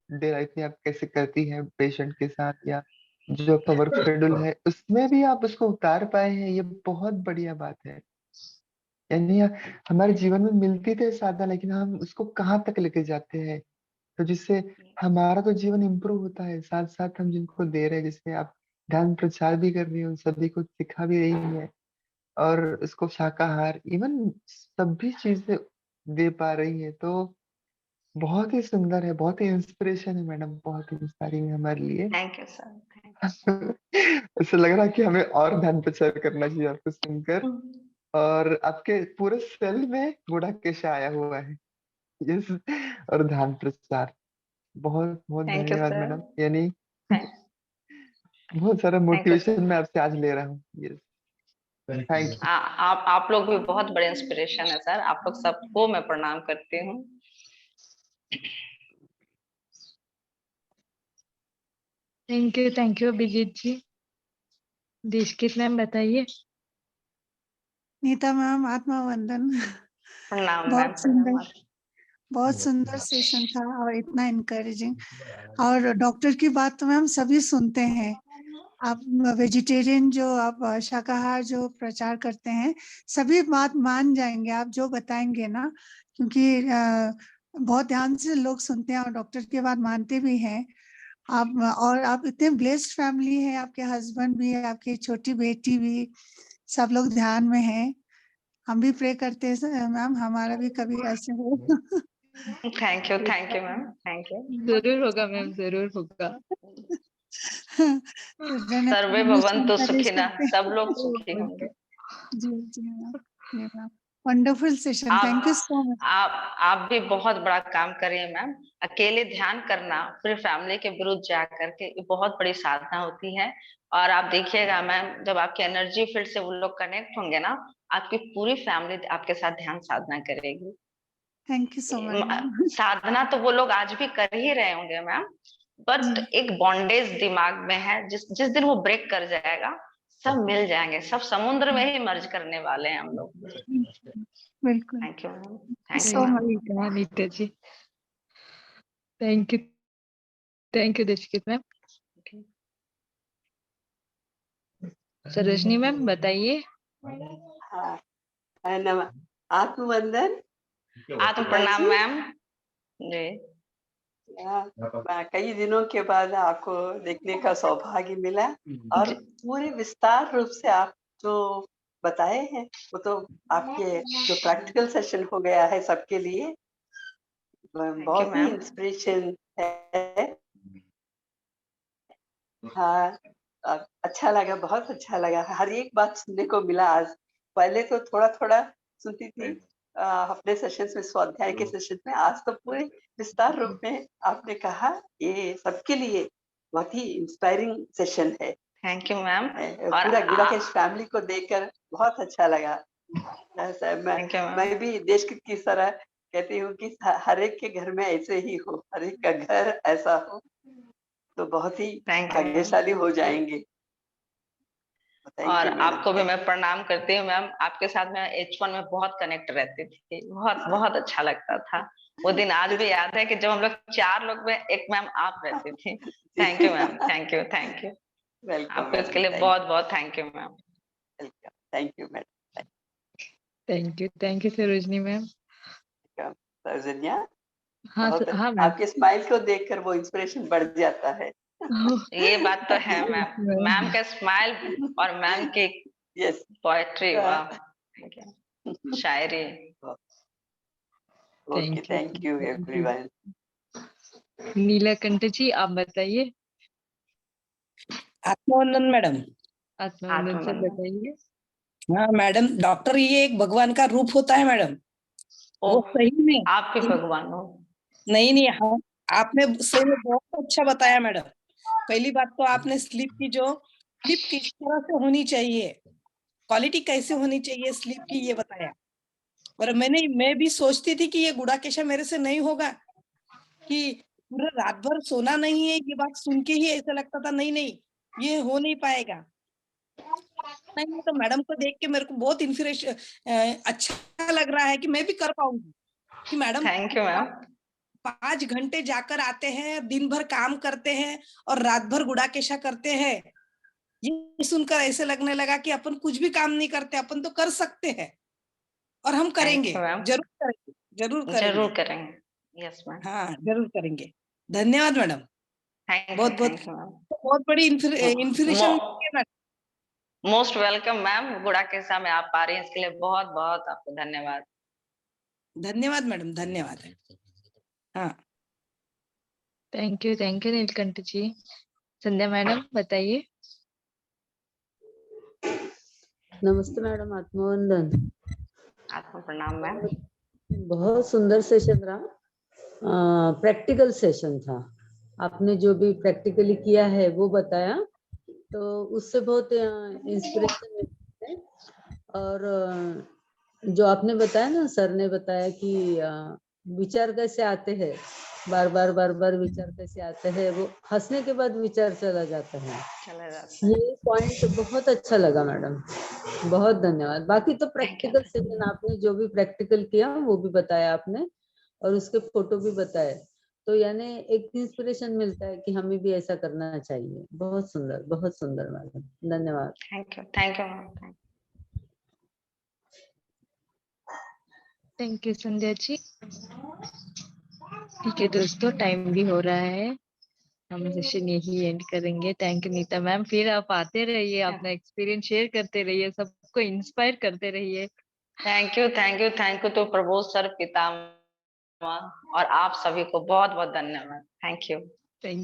डे लाइफ में आप कैसे करती हैं पेशेंट के साथ, या जो आपका वर्क शेड्यूल है उसमें भी आप उसको उतार पाए हैं, ये बहुत बढ़िया बात है। यानी हमारे जीवन में मिलती तो साधना, लेकिन हम उसको कहाँ तक लेके जाते हैं, तो जिससे हमारा तो जीवन इम्प्रूव होता है, साथ साथ हम जिनको दे रहे हैं, जिसमें आप ध्यान प्रचार भी कर रही हैं, उन सभी को सिखा भी रही है, और उसको शाकाहार इवन सभी चीजें दे पा रही है, तो बहुत ही सुंदर है, बहुत ही इंस्पिरेशन है मैडम, बहुत ही इंस्पायरिंग है हमारे लिए। Thank you sir. ऐसा लग रहा है कि हमें और ध्यान प्रचार करना चाहिए आपको सुनकर, और आपके पूरे सेल में गुड़ाकेश आया हुआ है। यस, और ध्यान प्रचार, बहुत बहुत थैंक यू धन्यवाद सर। मैडम, यानी थैंक बहुत सारा यू सर। मोटिवेशन मैं आपसे आज ले रहा हूँ। Yes, thank you. आप लोग भी बहुत बड़े इंस्पिरेशन है सर। आप लोग सबको मैं प्रणाम करती हूँ। Thank you Abhijit ji. देशकित मैम बताइए। नीता मैम, आत्मा वंदन। प्रणाम मैम। बहुत प्रणाम। सुंदर, बहुत सुंदर सेशन था और इतना इनकरेजिंग। और डॉक्टर की बात तो मैम सभी सुनते हैं। आप वेजिटेरियन जो, आप शाकाहार जो प्रचार करते हैं, सभी बात मान जाएंगे आप जो बताएंगे ना, क्योंकि बहुत ध्यान से लोग सुनते हैं और डॉक्टर की बात मानते भी हैं। आप इतने ब्लेस्ड फैमिली है, आपके हस्बैंड भी है, आपकी छोटी बेटी भी, सब लोग ध्यान में हैं। हम भी प्रे करते हैं मैम, हमारा भी कभी ऐसे हो। Thank you ma'am. Thank you. जरूर होगा मैम, जरूर होगा। तो सर्वे हमेशा भवन्तु encourage सुखिनः। करते हैं। सब लोग सुखी होंगे। जी जी मैम, जी ma'am, wonderful session, thank you so much. आप भी बहुत बड़ा काम कर रही हैं मैम। अकेले ध्यान करना पूरी फैमिली के विरुद्ध जा करके ये बहुत बड़ी साधना होती है। और आप देखिएगा मैम, जब आपके एनर्जी फील्ड से वो लोग कनेक्ट होंगे ना, आपकी पूरी फैमिली आपके साथ ध्यान साधना करेगी। Thank you so much ma'am. साधना तो वो लोग आज भी कर ही रहे होंगे मैम, बट एक बॉन्डेज दिमाग में है। जिस जिस दिन वो ब्रेक कर जाएगा, सब मिल जाएंगे, सब समुद्र में ही मर्ज करने वाले हैं हम लोग। बिल्कुल, thank you ma'am. Thank you so ma'am. Much. कहा नीता जी। थैंक यू देशकित मैम। सरोजनी मैम बताइए। हाँ, आत्मवंदन। आत्म प्रणाम जी, मैम। जी। कई दिनों के बाद आपको देखने का सौभाग्य मिला, और पूरे विस्तार रूप से आप जो बताए हैं वो तो आपके जो प्रैक्टिकल सेशन हो गया है सबके लिए, थैंक यू बहुत ही मैम। इंस्पिरेशन है। हाँ, अच्छा लगा, बहुत अच्छा लगा, हर एक बात सुनने को मिला आज। पहले तो थोड़ा थोड़ा सुनती थी अपने सेशंस में, स्वाध्याय के सेशन में। आज तो पूरे विस्तार रूप में आपने कहा, ये सबके लिए बहुत ही इंस्पायरिंग सेशन है। Thank you ma'am. और पूरा गुड़ाकेश फैमिली को देखकर बहुत अच्छा लगा। Thank you ma'am. मैं भी देश की तरह कहती हूँ कि हर एक के घर में ऐसे ही हो, हर एक का घर ऐसा हो, तो बहुत ही थैंक यू मैम। भाग्यशाली हो जाएंगे। और आपको भी मैं प्रणाम करती हूँ मैम। आपके साथ मैं H1 में बहुत कनेक्ट रहती थी, बहुत बहुत अच्छा लगता था। वो दिन आज भी याद है कि जब हम लोग 4 लोग में एक मैम आप रहती थी। Thank you ma'am. Thank you. Thank you. Welcome आपको इसके मैडम, लिए बहुत बहुत thank you ma'am. Welcome, thank you madam, thank you Sarojini ma'am. Saujanya. हाँ बहुत हाँ मैम। आपके स्माइल को देखकर वो इंस्पिरेशन बढ़ जाता है। ये बात तो है मैम। मैम का स्माइल और मैम की यस, पोएट्री, वाह, शायरी। Okay, thank you everyone. Neelakanth ji आप बताइए। आत्मवंदन मैडम। आत्मवंदन सर आत्मवंदन। बताइए। हाँ मैडम, डॉक्टर ये एक भगवान का रूप होता है मैडम। वो ओह, सही में आप भी भगवान हो। नहीं नहीं, हाँ आपने सही में बहुत अच्छा बताया मैडम। पहली बात तो आपने स्लीप किस तरह से होनी चाहिए, क्वालिटी कैसे होनी चाहिए स्लीप की, ये बताया। और मैं भी सोचती थी कि ये गुड़ाकेशा मेरे से नहीं होगा, कि पूरा रात भर सोना नहीं है, ये बात सुन के ही ऐसा लगता था नहीं नहीं ये हो नहीं पाएगा। नहीं तो मैडम को देख के मेरे को बहुत इंस्पिरेशन अच्छा लग रहा है कि मैं भी कर पाऊंगी। कि मैडम थैंक यू मैम। 5 घंटे जाकर आते हैं, दिन भर काम करते हैं और रात भर गुड़ाकेशा करते हैं। ये सुनकर ऐसे लगने लगा कि अपन कुछ भी काम नहीं करते, अपन तो कर सकते हैं और हम करेंगे, थैंक यू मैम। जरूर करेंगे, जरूर करेंगे। जरूर करेंगे। Yes ma'am. हाँ जरूर करेंगे। धन्यवाद मैडम। थैंक बहुत यू मैम। बहुत बड़ी inspiration madam. Most welcome ma'am, गुड़ाकेशा में आप आ रही हैं, इसके लिए बहुत बहुत आपको धन्यवाद। धन्यवाद मैडम, धन्यवाद। हाँ thank you Neelkanth ji. Sandhya madam बताइए। नमस्ते मैडम, आत्मवंदन। आपको प्रणाम मैम। बहुत सुंदर सेशन रहा, प्रैक्टिकल सेशन था। आपने जो भी प्रैक्टिकली किया है वो बताया, तो उससे बहुत इंस्पिरेशन मिलती है। और जो आपने बताया ना, सर ने बताया कि विचार कैसे आते हैं, बार बार विचार कैसे आते हैं, वो हंसने के बाद विचार चला जाता है। ये पॉइंट बहुत अच्छा लगा मैडम, बहुत धन्यवाद। बाकी तो प्रैक्टिकल सेशन आपने जो भी प्रैक्टिकल किया वो भी बताया आपने, और उसके फोटो भी बताए, तो यानी एक इंस्पिरेशन मिलता है कि हमें भी ऐसा करना चाहिए। बहुत सुंदर मैडम, धन्यवाद। Thank you ma'am. Thank you Sandhya ji. ठीक है दोस्तों, टाइम भी हो रहा है, हम सेशन यही एंड करेंगे। थैंक यू नीता मैम, फिर आप आते रहिए, अपना एक्सपीरियंस शेयर करते रहिए, सबको इंस्पायर करते रहिए। थैंक यू तो प्रबोध सर, पितामह और आप सभी को बहुत बहुत धन्यवाद। Thank you. थैंक